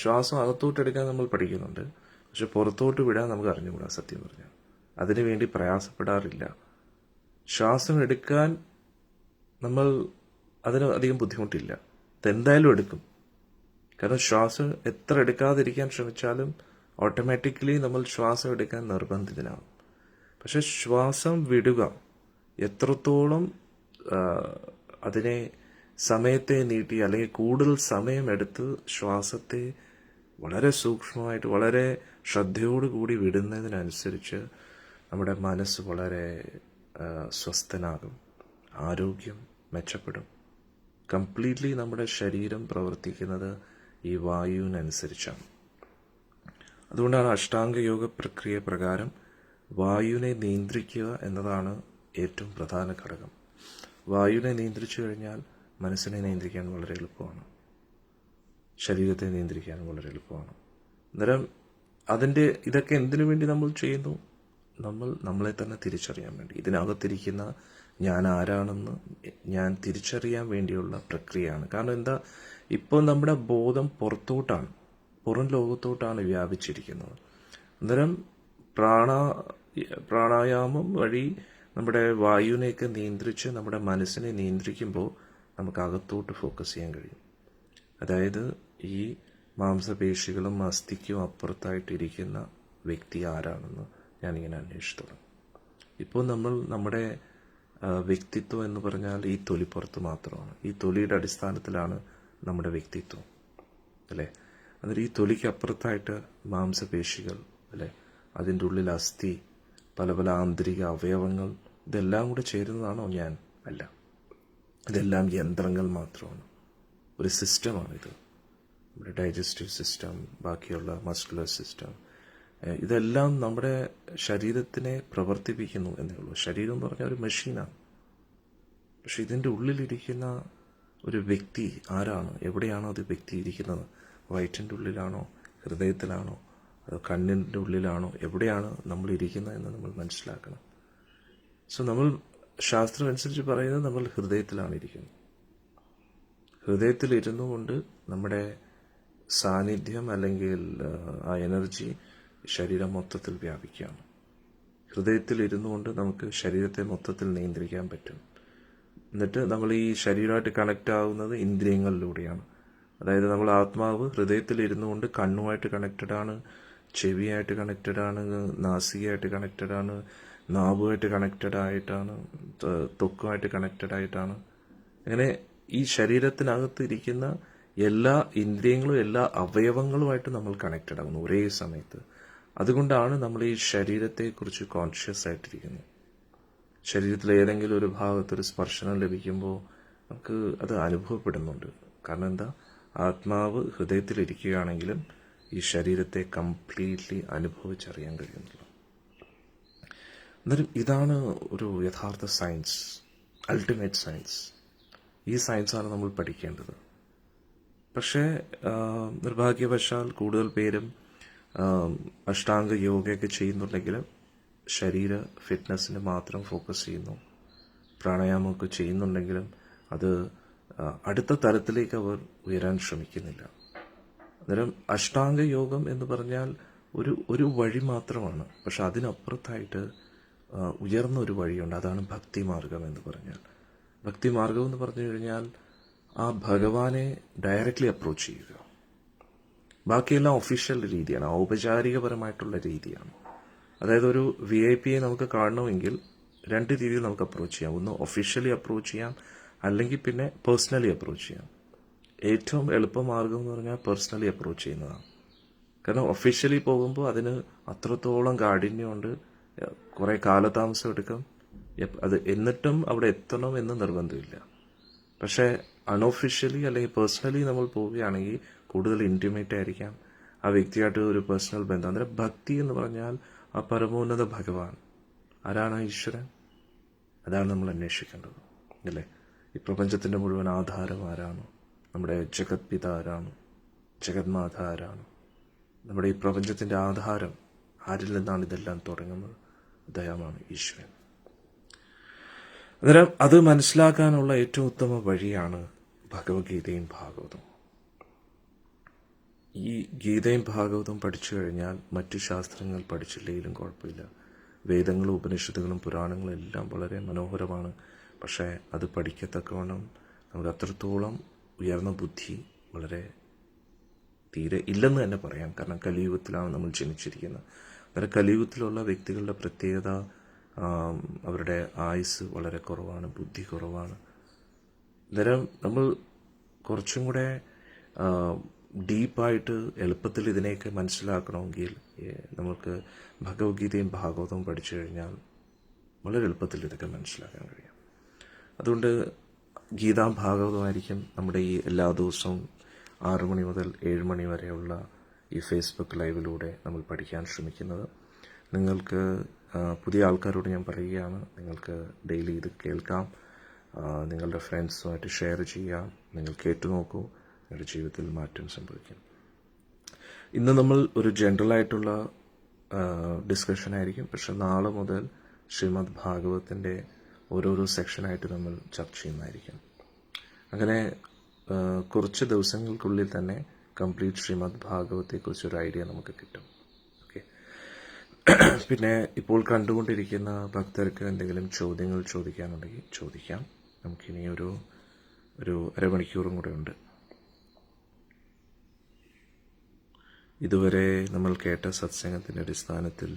ശ്വാസം അകത്തോട്ടെടുക്കാൻ നമ്മൾ പഠിക്കുന്നുണ്ട്, പക്ഷെ പുറത്തോട്ട് വിടാൻ നമുക്ക് അറിഞ്ഞുകൂടാ. സത്യം പറഞ്ഞാൽ അതിനുവേണ്ടി പ്രയാസപ്പെടാറില്ല. ശ്വാസം എടുക്കാൻ നമ്മൾ അതിന് അധികം ബുദ്ധിമുട്ടില്ല. ഇതെന്തായാലും എടുക്കും. കാരണം ശ്വാസം എത്ര എടുക്കാതിരിക്കാൻ ശ്രമിച്ചാലും ഓട്ടോമാറ്റിക്കലി നമ്മൾ ശ്വാസം എടുക്കാൻ നിർബന്ധിതനാകും. പക്ഷെ ശ്വാസം വിടുക എത്രത്തോളം അതിനെ സമയത്തെ നീട്ടി അല്ലെങ്കിൽ കൂടുതൽ സമയമെടുത്ത് ശ്വാസത്തെ വളരെ സൂക്ഷ്മമായിട്ട് വളരെ ശ്രദ്ധയോടുകൂടി വിടുന്നതിനനുസരിച്ച് നമ്മുടെ മനസ്സ് വളരെ സ്വസ്ഥനാകും, ആരോഗ്യം മെച്ചപ്പെടും. കംപ്ലീറ്റ്ലി നമ്മുടെ ശരീരം പ്രവർത്തിക്കുന്നത് ഈ വായുവിനനുസരിച്ചാണ്. അതുകൊണ്ടാണ് അഷ്ടാംഗ യോഗ പ്രക്രിയ പ്രകാരം വായുവിനെ നിയന്ത്രിക്കുക എന്നതാണ് ഏറ്റവും പ്രധാന ഘടകം. വായുവിനെ നിയന്ത്രിച്ചു കഴിഞ്ഞാൽ മനസ്സിനെ നിയന്ത്രിക്കാൻ വളരെ എളുപ്പമാണ്, ശരീരത്തെ നിയന്ത്രിക്കാൻ വളരെ എളുപ്പമാണ്. അന്നേരം ഇതൊക്കെ എന്തിനു വേണ്ടി നമ്മൾ ചെയ്യുന്നു? നമ്മളെ തന്നെ തിരിച്ചറിയാൻ വേണ്ടി. ഇതിനകത്തിരിക്കുന്ന ഞാൻ ആരാണെന്ന് ഞാൻ തിരിച്ചറിയാൻ വേണ്ടിയുള്ള പ്രക്രിയയാണ്. കാരണം എന്താ, ഇപ്പോൾ നമ്മുടെ ബോധം പുറം ലോകത്തോട്ടാണ് വ്യാപിച്ചിരിക്കുന്നത്. അന്നേരം പ്രാണായാമം വഴി നമ്മുടെ വായുവിനെയൊക്കെ നിയന്ത്രിച്ച് നമ്മുടെ മനസ്സിനെ നിയന്ത്രിക്കുമ്പോൾ നമുക്ക് അകത്തോട്ട് ഫോക്കസ് ചെയ്യാൻ കഴിയും. അതായത് ഈ മാംസപേശികളും അസ്ഥിക്കും അപ്പുറത്തായിട്ടിരിക്കുന്ന വ്യക്തി ആരാണെന്ന് ഞാനിങ്ങനെ അന്വേഷിച്ചു തുടങ്ങും. ഇപ്പോൾ നമ്മുടെ വ്യക്തിത്വം എന്ന് പറഞ്ഞാൽ ഈ തൊലിപ്പുറത്ത് മാത്രമാണ്. ഈ തൊലിയുടെ അടിസ്ഥാനത്തിലാണ് നമ്മുടെ വ്യക്തിത്വം, അല്ലേ? അന്നേരം ഈ തൊലിക്ക് അപ്പുറത്തായിട്ട് മാംസപേശികൾ, അല്ലേ? അതിൻ്റെ ഉള്ളിൽ അസ്ഥി, പല പല ആന്തരിക അവയവങ്ങൾ, ഇതെല്ലാം കൂടെ ചേരുന്നതാണോ ഞാൻ? അല്ല, ഇതെല്ലാം യന്ത്രങ്ങൾ മാത്രമാണ്. ഒരു സിസ്റ്റമാണിത്. നമ്മുടെ ഡൈജസ്റ്റീവ് സിസ്റ്റം, ബാക്കിയുള്ള മസ്കുലർ സിസ്റ്റം, ഇതെല്ലാം നമ്മുടെ ശരീരത്തിനെ പ്രവർത്തിപ്പിക്കുന്നു എന്നേ ഉള്ളൂ. ശരീരം എന്ന് പറഞ്ഞാൽ ഒരു മെഷീനാണ്. പക്ഷെ ഇതിൻ്റെ ഉള്ളിലിരിക്കുന്ന ഒരു വ്യക്തി ആരാണ്? എവിടെയാണോ അത് വ്യക്തി ഇരിക്കുന്നത്? വയറ്റിൻ്റെ ഉള്ളിലാണോ, ഹൃദയത്തിലാണോ, അതോ കണ്ണിൻ്റെ ഉള്ളിലാണോ? എവിടെയാണ് നമ്മൾ ഇരിക്കുന്നത് എന്ന് നമ്മൾ മനസ്സിലാക്കണം. നമ്മൾ ശാസ്ത്രം അനുസരിച്ച് പറയുന്നത് നമ്മൾ ഹൃദയത്തിലാണ് ഇരിക്കുന്നത്. ഹൃദയത്തിലിരുന്നു കൊണ്ട് നമ്മുടെ സാന്നിധ്യം അല്ലെങ്കിൽ ആ എനർജി ശരീരം മൊത്തത്തിൽ വ്യാപിക്കുകയാണ്. ഹൃദയത്തിൽ ഇരുന്നു കൊണ്ട് നമുക്ക് ശരീരത്തെ മൊത്തത്തിൽ നിയന്ത്രിക്കാൻ പറ്റും. എന്നിട്ട് നമ്മൾ ഈ ശരീരമായിട്ട് കണക്റ്റ് ആവുന്നത് ഇന്ദ്രിയങ്ങളിലൂടെയാണ്. അതായത് നമ്മൾ ആത്മാവ് ഹൃദയത്തിൽ ഇരുന്നു കൊണ്ട് കണ്ണുമായിട്ട് കണക്റ്റഡ് ആണ്, ചെവിയായിട്ട് കണക്റ്റഡ് ആണ്, നാസികയായിട്ട് കണക്റ്റഡ് ആണ്, നാവുമായിട്ട് കണക്റ്റഡ് ആയിട്ടാണ്, ത്വക്കുമായിട്ട് കണക്റ്റഡ് ആയിട്ടാണ്. അങ്ങനെ ഈ ശരീരത്തിനകത്ത് ഇരിക്കുന്ന എല്ലാ ഇന്ദ്രിയങ്ങളും എല്ലാ അവയവങ്ങളുമായിട്ട് നമ്മൾ കണക്റ്റഡ് ആകുന്നു ഒരേ സമയത്ത്. അതുകൊണ്ടാണ് നമ്മൾ ഈ ശരീരത്തെക്കുറിച്ച് കോൺഷ്യസ് ആയിട്ടിരിക്കുന്നത്. ശരീരത്തിൽ ഏതെങ്കിലും ഒരു ഭാഗത്തൊരു സ്പർശനം ലഭിക്കുമ്പോൾ നമുക്ക് അത് അനുഭവപ്പെടുന്നുണ്ട്. കാരണം എന്താ, ആത്മാവ് ഹൃദയത്തിലിരിക്കുകയാണെങ്കിലും ഈ ശരീരത്തെ കംപ്ലീറ്റ്ലി അനുഭവിച്ചറിയാൻ കഴിയുന്നുള്ളൂ. എന്നാലും ഇതാണ് ഒരു യഥാർത്ഥ സയൻസ്, അൾട്ടിമേറ്റ് സയൻസ്. ഈ സയൻസാണ് നമ്മൾ പഠിക്കേണ്ടത്. പക്ഷേ നിർഭാഗ്യവശാൽ കൂടുതൽ പേരും അഷ്ടാംഗ യോഗയൊക്കെ ചെയ്യുന്നുണ്ടെങ്കിലും ശരീര ഫിറ്റ്നസ്സിന് മാത്രം ഫോക്കസ് ചെയ്യുന്നു. പ്രാണായാമമൊക്കെ ചെയ്യുന്നുണ്ടെങ്കിലും അത് അടുത്ത തലത്തിലേക്ക് അവർ ഉയരാൻ ശ്രമിക്കുന്നില്ല. അന്നേരം അഷ്ടാംഗ യോഗം എന്ന് പറഞ്ഞാൽ ഒരു വഴി മാത്രമാണ്. പക്ഷെ അതിനപ്പുറത്തായിട്ട് ഉയർന്ന ഒരു വഴിയുണ്ട്. അതാണ് ഭക്തിമാർഗം എന്ന് പറഞ്ഞാൽ. ഭക്തിമാർഗം എന്ന് പറഞ്ഞു കഴിഞ്ഞാൽ ആ ഭഗവാനെ ഡയറക്റ്റ്ലി അപ്രോച്ച് ചെയ്യുക. ബാക്കിയെല്ലാം ഒഫീഷ്യൽ രീതിയാണ്, ഔപചാരികപരമായിട്ടുള്ള രീതിയാണ്. അതായത് ഒരു VIP നമുക്ക് കാണണമെങ്കിൽ രണ്ട് രീതിയിൽ നമുക്ക് അപ്രോച്ച് ചെയ്യാം. ഒന്ന് ഒഫീഷ്യലി അപ്രോച്ച് ചെയ്യാം, അല്ലെങ്കിൽ പിന്നെ പേഴ്സണലി അപ്രോച്ച് ചെയ്യാം. ഏറ്റവും എളുപ്പമാർഗം എന്ന് പറഞ്ഞാൽ പേഴ്സണലി അപ്രോച്ച് ചെയ്യുന്നതാണ്. കാരണം ഒഫീഷ്യലി പോകുമ്പോൾ അതിന് അത്രത്തോളം കാഠിന്യമുണ്ട്, കുറേ കാലതാമസം എടുക്കും. എന്നിട്ടും അവിടെ എത്തണം എന്ന് നിർബന്ധമില്ല. പക്ഷേ അൺഒഫീഷ്യലി അല്ലെങ്കിൽ പേഴ്സണലി നമ്മൾ പോവുകയാണെങ്കിൽ കൂടുതൽ ഇൻറ്റിമേറ്റ് ആയിരിക്കാം, ആ വ്യക്തിയായിട്ട് ഒരു പേഴ്സണൽ ബന്ധം. അന്നേരം ഭക്തി എന്ന് പറഞ്ഞാൽ ആ പരമോന്നത ഭഗവാൻ ആരാണ്? ഈശ്വരൻ. അതാണ് നമ്മൾ അന്വേഷിക്കേണ്ടത്, അല്ലേ? ഈ പ്രപഞ്ചത്തിൻ്റെ മുഴുവൻ ആധാരം ആരാണ്? നമ്മുടെ ജഗത് പിത ആരാണ്? ജഗന്മാത ആരാണ്? നമ്മുടെ ഈ പ്രപഞ്ചത്തിൻ്റെ ആധാരം ആരിൽ നിന്നാണ് ഇതെല്ലാം തുടങ്ങുന്നത്? ദൈവമാണ്, ഈശ്വരൻ. അന്നേരം അത് മനസ്സിലാക്കാനുള്ള ഏറ്റവും ഉത്തമ വഴിയാണ് ഭഗവത്ഗീതയും ഭാഗവതവും. ഈ ഗീതയും ഭാഗവതവും പഠിച്ചു കഴിഞ്ഞാൽ മറ്റു ശാസ്ത്രങ്ങൾ പഠിച്ചില്ലെങ്കിലും കുഴപ്പമില്ല. വേദങ്ങളും ഉപനിഷത്തുകളും പുരാണങ്ങളും എല്ലാം വളരെ മനോഹരമാണ്. പക്ഷേ അത് പഠിക്കത്തക്കവണ്ണം നമുക്ക് അത്രത്തോളം ഉയർന്ന ബുദ്ധി വളരെ തീരെ ഇല്ലെന്ന് തന്നെ പറയാം. കാരണം കലിയുഗത്തിലാണ് നമ്മൾ ജനിച്ചിരിക്കുന്നത്. അന്നേരം കലിയുഗത്തിലുള്ള വ്യക്തികളുടെ പ്രത്യേകത, അവരുടെ ആയുസ് വളരെ കുറവാണ്, ബുദ്ധി കുറവാണ്. അന്നേരം നമ്മൾ കുറച്ചും കൂടെ ഡീപ്പായിട്ട് എളുപ്പത്തിൽ ഇതിനെയൊക്കെ മനസ്സിലാക്കണമെങ്കിൽ നമുക്ക് ഭഗവത്ഗീതയും ഭാഗവതവും പഠിച്ചു കഴിഞ്ഞാൽ വളരെ എളുപ്പത്തിൽ ഇതൊക്കെ മനസ്സിലാക്കാൻ കഴിയും. അതുകൊണ്ട് ഗീതാ ഭാഗവതമായിരിക്കും നമ്മുടെ ഈ എല്ലാ ദിവസവും 6 മണി മുതൽ 7 മണി വരെയുള്ള ഈ ഫേസ്ബുക്ക് ലൈവിലൂടെ നമ്മൾ പഠിക്കാൻ ശ്രമിക്കുന്നത്. നിങ്ങൾക്ക് പുതിയ ആൾക്കാരോട് ഞാൻ പറയുകയാണ്, നിങ്ങൾക്ക് ഡെയിലി ഇത് കേൾക്കാം, നിങ്ങളുടെ ഫ്രണ്ട്സുമായിട്ട് ഷെയർ ചെയ്യാം, നിങ്ങൾ കേട്ടു നോക്കൂ, നിങ്ങളുടെ ജീവിതത്തിൽ മാറ്റം സംഭവിക്കും. ഇന്ന് നമ്മൾ ഒരു ജനറലായിട്ടുള്ള ഡിസ്കഷൻ ആയിരിക്കും. പക്ഷെ നാളെ മുതൽ ശ്രീമദ് ഭാഗവതത്തിൻ്റെ ഓരോരോ സെക്ഷനായിട്ട് നമ്മൾ ചർച്ച ചെയ്യുന്നതായിരിക്കും. അങ്ങനെ കുറച്ച് ദിവസങ്ങൾക്കുള്ളിൽ തന്നെ കംപ്ലീറ്റ് ശ്രീമദ് ഭാഗവതത്തെക്കുറിച്ചൊരു ഐഡിയ നമുക്ക് കിട്ടും. ഓക്കെ. പിന്നെ ഇപ്പോൾ കണ്ടുകൊണ്ടിരിക്കുന്ന ഭക്തർക്ക് എന്തെങ്കിലും ചോദ്യങ്ങൾ ചോദിക്കാനുണ്ടെങ്കിൽ ചോദിക്കാം. നമുക്കിനി ഒരു അരമണിക്കൂറും കൂടെ ഉണ്ട്. ഇതുവരെ നമ്മൾ കേട്ട സത്സംഗത്തിൻ്റെ അടിസ്ഥാനത്തിൽ,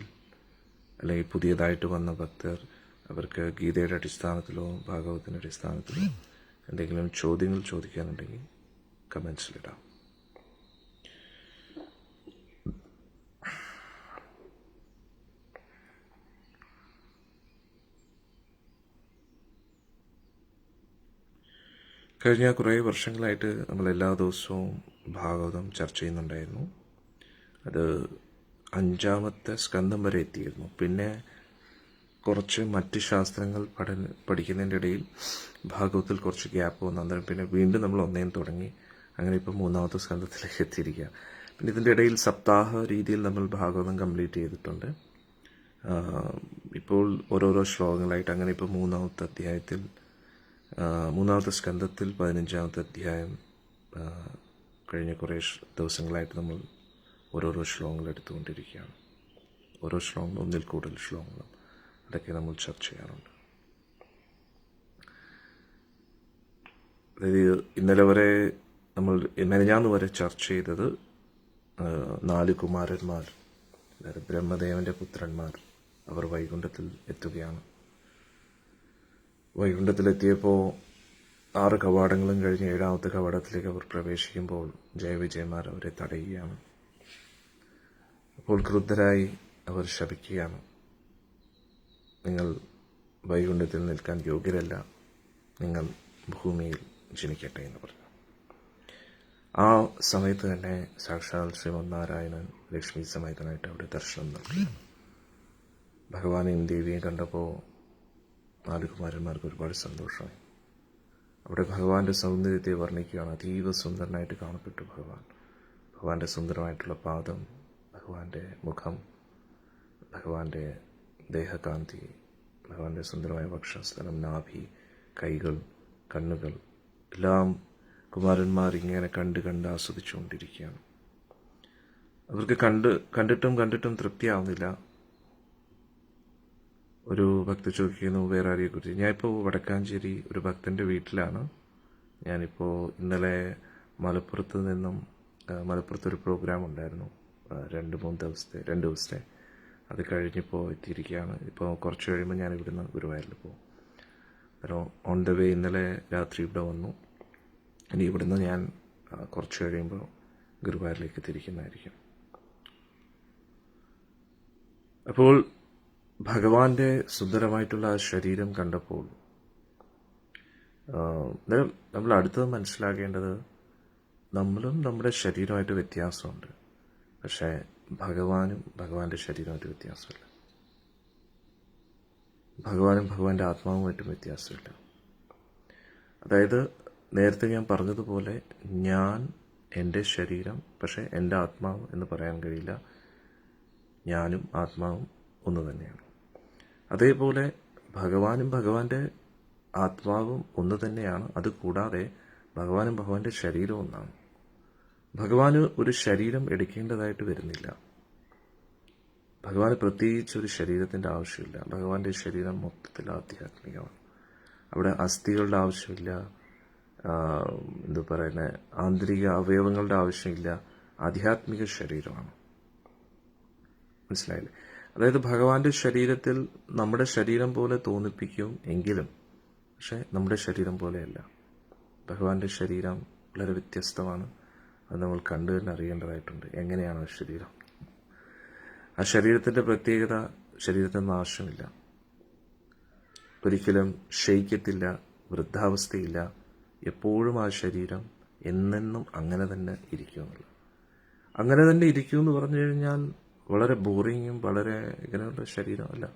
അല്ലെങ്കിൽ പുതിയതായിട്ട് വന്ന ഭക്തർ, അവർക്ക് ഗീതയുടെ അടിസ്ഥാനത്തിലോ ഭാഗവതത്തിൻ്റെ അടിസ്ഥാനത്തിലോ എന്തെങ്കിലും ചോദ്യങ്ങൾ ചോദിക്കാനുണ്ടെങ്കിൽ കമൻസിലിടാം. കഴിഞ്ഞ കുറേ വർഷങ്ങളായിട്ട് നമ്മൾ എല്ലാ ദിവസവും ഭാഗവതം ചർച്ച ചെയ്യുന്നുണ്ടായിരുന്നു. അത് 5-ാമത്തെ സ്കന്ധം വരെ എത്തിയിരുന്നു. പിന്നെ കുറച്ച് മറ്റ് ശാസ്ത്രങ്ങൾ പഠിക്കുന്നതിൻ്റെ ഇടയിൽ ഭാഗവതത്തിൽ കുറച്ച് ഗ്യാപ്പ് വന്നു. അന്നേരം പിന്നെ വീണ്ടും നമ്മൾ ഒന്നേന്ന് തുടങ്ങി. അങ്ങനെ ഇപ്പോൾ 3-ാമത്തെ സ്കന്ധത്തിലേക്ക് എത്തിയിരിക്കുക. പിന്നെ ഇതിൻ്റെ ഇടയിൽ സപ്താഹ രീതിയിൽ നമ്മൾ ഭാഗവതം കംപ്ലീറ്റ് ചെയ്തിട്ടുണ്ട്. ഇപ്പോൾ ഓരോരോ ശ്ലോകങ്ങളായിട്ട് അങ്ങനെ ഇപ്പോൾ 3-ാമത്തെ അധ്യായത്തിൽ 3-ാമത്തെ സ്കന്ധത്തിൽ 15-ാമത്തെ അധ്യായം കഴിഞ്ഞ കുറേ ദിവസങ്ങളായിട്ട് നമ്മൾ ഓരോരോ ശ്ലോകങ്ങൾ എടുത്തുകൊണ്ടിരിക്കുകയാണ്. ഓരോ ശ്ലോകങ്ങളും ഒന്നിൽ കൂടുതൽ ശ്ലോകങ്ങളും അതൊക്കെ നമ്മൾ ചർച്ച ചെയ്യാറുണ്ട്. അതായത് ഇന്നലെ വരെ നമ്മൾ മെനഞ്ഞാന്ന് വരെ ചർച്ച ചെയ്തത് 4 കുമാരന്മാർ, അതായത് ബ്രഹ്മദേവൻ്റെ പുത്രന്മാർ, അവർ വൈകുണ്ഠത്തിൽ എത്തുകയാണ്. വൈകുണ്ഠത്തിലെത്തിയപ്പോൾ 6 കവാടങ്ങളും കഴിഞ്ഞ് 7-ാമത്തെ കവാടത്തിലേക്ക് അവർ പ്രവേശിക്കുമ്പോൾ ജയവിജയന്മാർ അവരെ തടയുകയാണ്. അപ്പോൾ ക്രുദ്ധരായി അവർ ശപിക്കുകയാണ്, നിങ്ങൾ വൈകുണ്ഠത്തിൽ നിൽക്കാൻ യോഗ്യരല്ല, നിങ്ങൾ ഭൂമിയിൽ ജനിക്കട്ടെ എന്ന് പറഞ്ഞു. ആ സമയത്ത് തന്നെ സാക്ഷാൽ ശ്രീമന്നാരായണൻ ലക്ഷ്മി സമേതനായിട്ട് അവിടെ ദർശനം നൽകി. ഭഗവാനെയും ദേവിയെയും കണ്ടപ്പോൾ 4 കുമാരന്മാർക്ക് ഒരുപാട് സന്തോഷമായി. അവിടെ ഭഗവാന്റെ സൗന്ദര്യത്തെ വർണ്ണിക്കുകയാണ്. അതീവ സുന്ദരനായിട്ട് കാണപ്പെട്ടു ഭഗവാൻ. ഭഗവാന്റെ സുന്ദരമായിട്ടുള്ള പാദം, ഭഗവാന്റെ മുഖം, ഭഗവാന്റെ ദേഹകാന്തി, ഭഗവാന്റെ സുന്ദരമായ വക്ഷസ്ഥലം, നാഭി, കൈകൾ, കണ്ണുകൾ എല്ലാം കുമാരന്മാർ ഇങ്ങനെ കണ്ട് ആസ്വദിച്ചുകൊണ്ടിരിക്കുകയാണ്. അവർക്ക് കണ്ടിട്ടും തൃപ്തിയാവുന്നില്ല. ഒരു ഭക്ത ചോദിക്കുന്നു വേറെ ആരെക്കുറിച്ച്. ഞാനിപ്പോൾ വടക്കാഞ്ചേരി ഒരു ഭക്തൻ്റെ വീട്ടിലാണ്. ഞാനിപ്പോൾ ഇന്നലെ മലപ്പുറത്തൊരു പ്രോഗ്രാം ഉണ്ടായിരുന്നു, 2 ദിവസത്തെ. അത് കഴിഞ്ഞിപ്പോൾ എത്തിയിരിക്കുകയാണ്. ഇപ്പോൾ കുറച്ച് കഴിയുമ്പോൾ ഞാൻ ഇവിടുന്ന് ഗുരുവായൂരിൽ പോകും. അപ്പോൾ ഓൺ ദ വേ ഇന്നലെ രാത്രി ഇവിടെ വന്നു. ഇനി ഇവിടുന്ന് ഞാൻ കുറച്ച് കഴിയുമ്പോൾ ഗുരുവായൂരിലേക്ക് തിരിക്കുന്നതായിരിക്കും. അപ്പോൾ ഭഗവാന്റെ സുന്ദരമായിട്ടുള്ള ആ ശരീരം കണ്ടപ്പോൾ നമ്മൾ അടുത്തത് മനസ്സിലാക്കേണ്ടത്, നമ്മളും നമ്മുടെ ശരീരമായിട്ട് വ്യത്യാസമുണ്ട്. പക്ഷേ ഭഗവാനും ഭഗവാന്റെ ശരീരമായിട്ട് വ്യത്യാസമില്ല. ഭഗവാനും ഭഗവാന്റെ ആത്മാവുമായിട്ടും വ്യത്യാസമില്ല. അതായത് നേരത്തെ ഞാൻ പറഞ്ഞതുപോലെ, ഞാൻ എൻ്റെ ശരീരം, പക്ഷേ എൻ്റെ ആത്മാവ് എന്ന് പറയാൻ കഴിയില്ല. ഞാനും ആത്മാവും ഒന്ന് തന്നെയാണ്. അതേപോലെ ഭഗവാനും ഭഗവാന്റെ ആത്മാവും ഒന്ന് തന്നെയാണ്. അതുകൂടാതെ ഭഗവാനും ഭഗവാന്റെ ശരീരവും ഒന്നാണ്. ഭഗവാന് ഒരു ശരീരം എടുക്കേണ്ടതായിട്ട് വരുന്നില്ല. ഭഗവാന് പ്രത്യേകിച്ച് ഒരു ശരീരത്തിൻ്റെ ആവശ്യമില്ല. ഭഗവാന്റെ ശരീരം മൊത്തത്തിൽ ആധ്യാത്മികമാണ്. അവിടെ അസ്ഥികളുടെ ആവശ്യമില്ല, എന്താ പറയുന്നത്, ആന്തരിക അവയവങ്ങളുടെ ആവശ്യമില്ല. ആധ്യാത്മിക ശരീരമാണ്. മനസ്സിലായില്ലേ? അതായത് ഭഗവാന്റെ ശരീരത്തിൽ നമ്മുടെ ശരീരം പോലെ തോന്നിപ്പിക്കും എങ്കിലും പക്ഷെ നമ്മുടെ ശരീരം പോലെയല്ല. ഭഗവാന്റെ ശരീരം വളരെ വ്യത്യസ്തമാണ്. അത് നമ്മൾ കണ്ടു തന്നെ അറിയേണ്ടതായിട്ടുണ്ട്. എങ്ങനെയാണ് ആ ശരീരം? ആ ശരീരത്തിൻ്റെ പ്രത്യേകത, ശരീരത്തിന് നാശമില്ല, ഒരിക്കലും ക്ഷയിക്കത്തില്ല, വൃദ്ധാവസ്ഥയില്ല. എപ്പോഴും ആ ശരീരം എന്നെന്നും അങ്ങനെ തന്നെ ഇരിക്കുമെന്നുള്ളത്. അങ്ങനെ തന്നെ ഇരിക്കുമെന്ന് പറഞ്ഞു കഴിഞ്ഞാൽ വളരെ ബോറിങ്ങും വളരെ ഇങ്ങനെയുള്ള ശരീരമല്ല,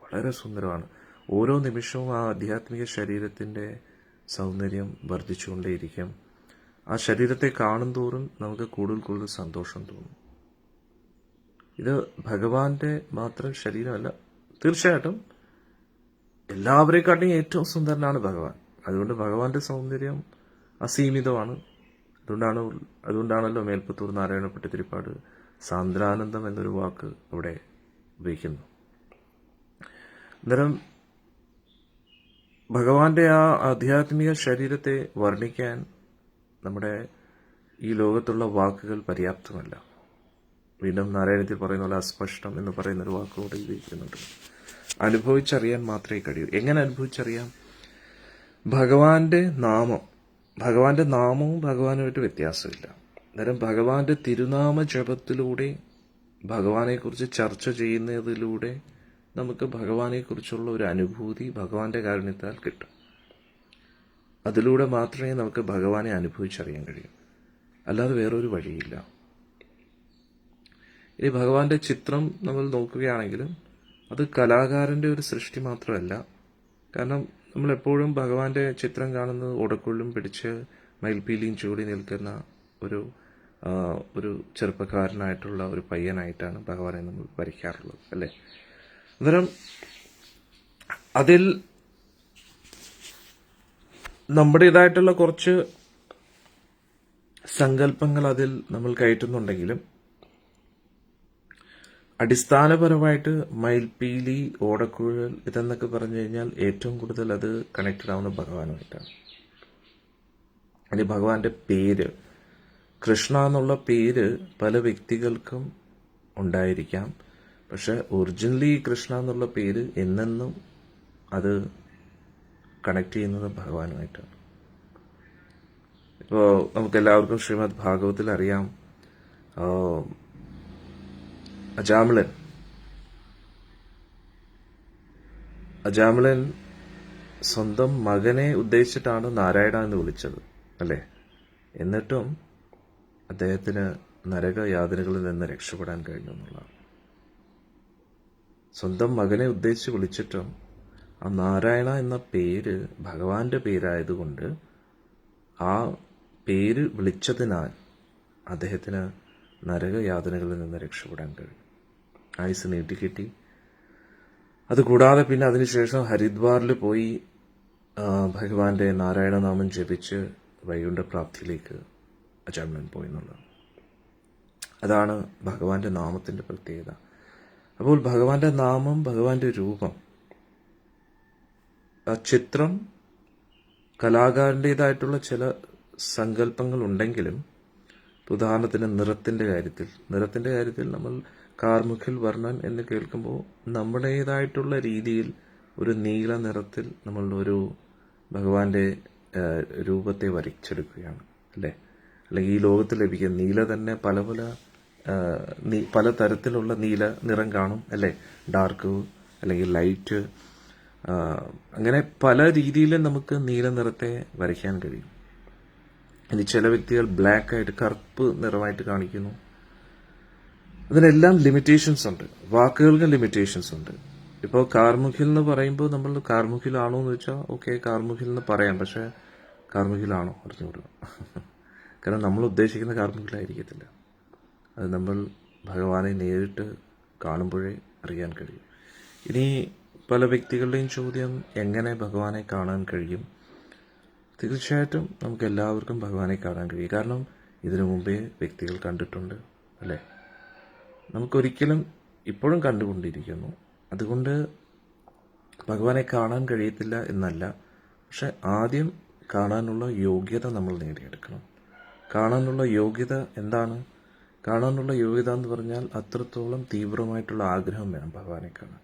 വളരെ സുന്ദരമാണ്. ഓരോ നിമിഷവും ആ ആധ്യാത്മിക ശരീരത്തിൻ്റെ സൗന്ദര്യം വർദ്ധിച്ചുകൊണ്ടേയിരിക്കും. ആ ശരീരത്തെ കാണും തോറും നമുക്ക് കൂടുതൽ കൂടുതൽ സന്തോഷം തോന്നും. ഇത് ഭഗവാന്റെ മാത്രം ശരീരമല്ല. തീർച്ചയായിട്ടും എല്ലാവരെക്കാട്ടും ഏറ്റവും സുന്ദരനാണ് ഭഗവാൻ. അതുകൊണ്ട് ഭഗവാന്റെ സൗന്ദര്യം അസീമിതമാണ്. അതുകൊണ്ടാണല്ലോ മേൽപ്പത്തൂർ നാരായണപ്പെട്ടി തിരുപ്പാട് സാന്ദ്രാനന്ദം എന്നൊരു വാക്ക് അവിടെ ഉപയോഗിക്കുന്നു. അന്നേരം ഭഗവാന്റെ ആ ആധ്യാത്മിക ശരീരത്തെ വർണ്ണിക്കാൻ നമ്മുടെ ഈ ലോകത്തുള്ള വാക്കുകൾ പര്യാപ്തമല്ല. വീണ്ടും നാരായണത്തിൽ പറയുന്ന പോലെ അസ്പഷ്ടം എന്ന് പറയുന്നൊരു വാക്കുകൂടെ ഉപയോഗിക്കുന്നുണ്ട്. അനുഭവിച്ചറിയാൻ മാത്രമേ കഴിയൂ. എങ്ങനെ അനുഭവിച്ചറിയാം? ഭഗവാന്റെ നാമവും ഭഗവാനുമായിട്ട് വ്യത്യാസമില്ല. അന്നേരം ഭഗവാന്റെ തിരുനാമ ജപത്തിലൂടെ, ഭഗവാനെക്കുറിച്ച് ചർച്ച ചെയ്യുന്നതിലൂടെ നമുക്ക് ഭഗവാനെക്കുറിച്ചുള്ള ഒരു അനുഭൂതി ഭഗവാന്റെ കാരുണ്യത്താൽ കിട്ടും. അതിലൂടെ മാത്രമേ നമുക്ക് ഭഗവാനെ അനുഭവിച്ചറിയാൻ കഴിയൂ. അല്ലാതെ വേറൊരു വഴിയില്ല. ഇനി ഭഗവാന്റെ ചിത്രം നമ്മൾ നോക്കുകയാണെങ്കിലും അത് കലാകാരൻ്റെ ഒരു സൃഷ്ടി മാത്രമല്ല. കാരണം നമ്മളെപ്പോഴും ഭഗവാന്റെ ചിത്രം കാണുന്നത് ഓടക്കുള്ളും പിടിച്ച് മയിൽപ്പീലിയും ചൂടി നിൽക്കുന്ന ഒരു ചെറുപ്പക്കാരനായിട്ടുള്ള ഒരു പയ്യനായിട്ടാണ് ഭഗവാനെ നമ്മൾ വരയ്ക്കാറുള്ളത്, അല്ലേ? അന്നേരം അതിൽ നമ്മുടേതായിട്ടുള്ള കുറച്ച് സങ്കല്പങ്ങൾ അതിൽ നമ്മൾ കയറ്റുന്നുണ്ടെങ്കിലും അടിസ്ഥാനപരമായിട്ട് മയിൽപ്പീലി, ഓടക്കുഴൽ ഇതെന്നൊക്കെ പറഞ്ഞു കഴിഞ്ഞാൽ ഏറ്റവും കൂടുതൽ അത് കണക്റ്റഡ് ആവുന്ന ഭഗവാനുമായിട്ടാണ്. ഇനി ഭഗവാന്റെ പേര്, കൃഷ്ണ എന്നുള്ള പേര് പല വ്യക്തികൾക്കും ഉണ്ടായിരിക്കാം. പക്ഷെ ഒറിജിനലി കൃഷ്ണ എന്നുള്ള പേര് എന്നെന്നും അത് കണക്ട് ചെയ്യുന്നത് ഭഗവാനുമായിട്ടാണ്. ഇപ്പോൾ നമുക്കെല്ലാവർക്കും ശ്രീമദ് ഭാഗവത്തിൽ അറിയാം, അജാമിളൻ സ്വന്തം മകനെ ഉദ്ദേശിച്ചിട്ടാണ് നാരായണ എന്ന് വിളിച്ചത്, അല്ലേ? എന്നിട്ടും അദ്ദേഹത്തിന് നരകയാതനകളിൽ നിന്ന് രക്ഷപ്പെടാൻ കഴിഞ്ഞു എന്നുള്ളതാണ്. സ്വന്തം മകനെ ഉദ്ദേശിച്ച് വിളിച്ചിട്ടും ആ നാരായണ എന്ന പേര് ഭഗവാന്റെ പേരായതുകൊണ്ട് ആ പേര് വിളിച്ചതിനാൽ അദ്ദേഹത്തിന് നരകയാതനകളിൽ നിന്ന് രക്ഷപ്പെടാൻ കഴിഞ്ഞു. ആയുസ് നീട്ടിക്കിട്ടി. അതുകൂടാതെ പിന്നെ അതിനുശേഷം ഹരിദ്വാറിൽ പോയി ഭഗവാന്റെ നാരായണനാമം ജപിച്ച് വൈകുണ്ഠ പ്രാപ്തിയിലേക്ക് അജാമിളൻ പോയി എന്നുള്ളത്. അതാണ് ഭഗവാന്റെ നാമത്തിൻ്റെ പ്രത്യേകത. അപ്പോൾ ഭഗവാന്റെ നാമം, ഭഗവാന്റെ രൂപം, ആ ചിത്രം കലാകാരൻ്റേതായിട്ടുള്ള ചില സങ്കല്പങ്ങൾ ഉണ്ടെങ്കിലും, ഉദാഹരണത്തിന് നിറത്തിൻ്റെ കാര്യത്തിൽ നമ്മൾ കാർമുഖിൽ വർണ്ണൻ എന്ന് കേൾക്കുമ്പോൾ നമ്മുടേതായിട്ടുള്ള രീതിയിൽ ഒരു നീല നിറത്തിൽ നമ്മൾ ഒരു ഭഗവാന്റെ രൂപത്തെ വരച്ചെടുക്കുകയാണ്, അല്ലേ? അല്ലെങ്കിൽ ഈ ലോകത്ത് ലഭിക്കുന്ന നീല തന്നെ പല തരത്തിലുള്ള നീല നിറം കാണും, അല്ലേ? ഡാർക്ക് അല്ലെങ്കിൽ ലൈറ്റ്, അങ്ങനെ പല രീതിയിലും നമുക്ക് നീല നിറത്തെ വരയ്ക്കാൻ കഴിയും. ഇനി ചില വ്യക്തികൾ ബ്ലാക്ക് ആയിട്ട്, കറുപ്പ് നിറമായിട്ട് കാണിക്കുന്നു. അതിനെല്ലാം ലിമിറ്റേഷൻസ് ഉണ്ട്. വാക്കുകൾക്ക് ലിമിറ്റേഷൻസ് ഉണ്ട്. ഇപ്പോൾ കാർമുഖിൽ എന്ന് പറയുമ്പോൾ നമ്മൾ കാർമുഖിലാണോ എന്ന് വെച്ചാൽ ഓക്കെ, കാർമുഖിൽ എന്ന് പറയാം. പക്ഷെ കാർമുഖിലാണോ അറിഞ്ഞുകൂടുക. കാരണം നമ്മൾ ഉദ്ദേശിക്കുന്ന കാർമുഖിലായിരിക്കത്തില്ല. അത് നമ്മൾ ഭഗവാനെ നേരിട്ട് കാണുമ്പോഴേ അറിയാൻ കഴിയും. ഇനി പല വ്യക്തികളുടെയും ചോദ്യം, എങ്ങനെ ഭഗവാനെ കാണാൻ കഴിയും? തീർച്ചയായിട്ടും നമുക്ക് എല്ലാവർക്കും ഭഗവാനെ കാണാൻ കഴിയും. കാരണം ഇതിനു മുമ്പേ വ്യക്തികൾ കണ്ടിട്ടുണ്ട്, അല്ലേ? നമുക്കൊരിക്കലും ഇപ്പോഴും കണ്ടുകൊണ്ടിരിക്കുന്നു. അതുകൊണ്ട് ഭഗവാനെ കാണാൻ കഴിയത്തില്ല എന്നല്ല, പക്ഷെ ആദ്യം കാണാനുള്ള യോഗ്യത നമ്മൾ നേടിയെടുക്കണം. കാണാനുള്ള യോഗ്യത എന്താണ്? കാണാനുള്ള യോഗ്യത എന്ന് പറഞ്ഞാൽ അത്രത്തോളം തീവ്രമായിട്ടുള്ള ആഗ്രഹം വേണം ഭഗവാനെ കാണാൻ.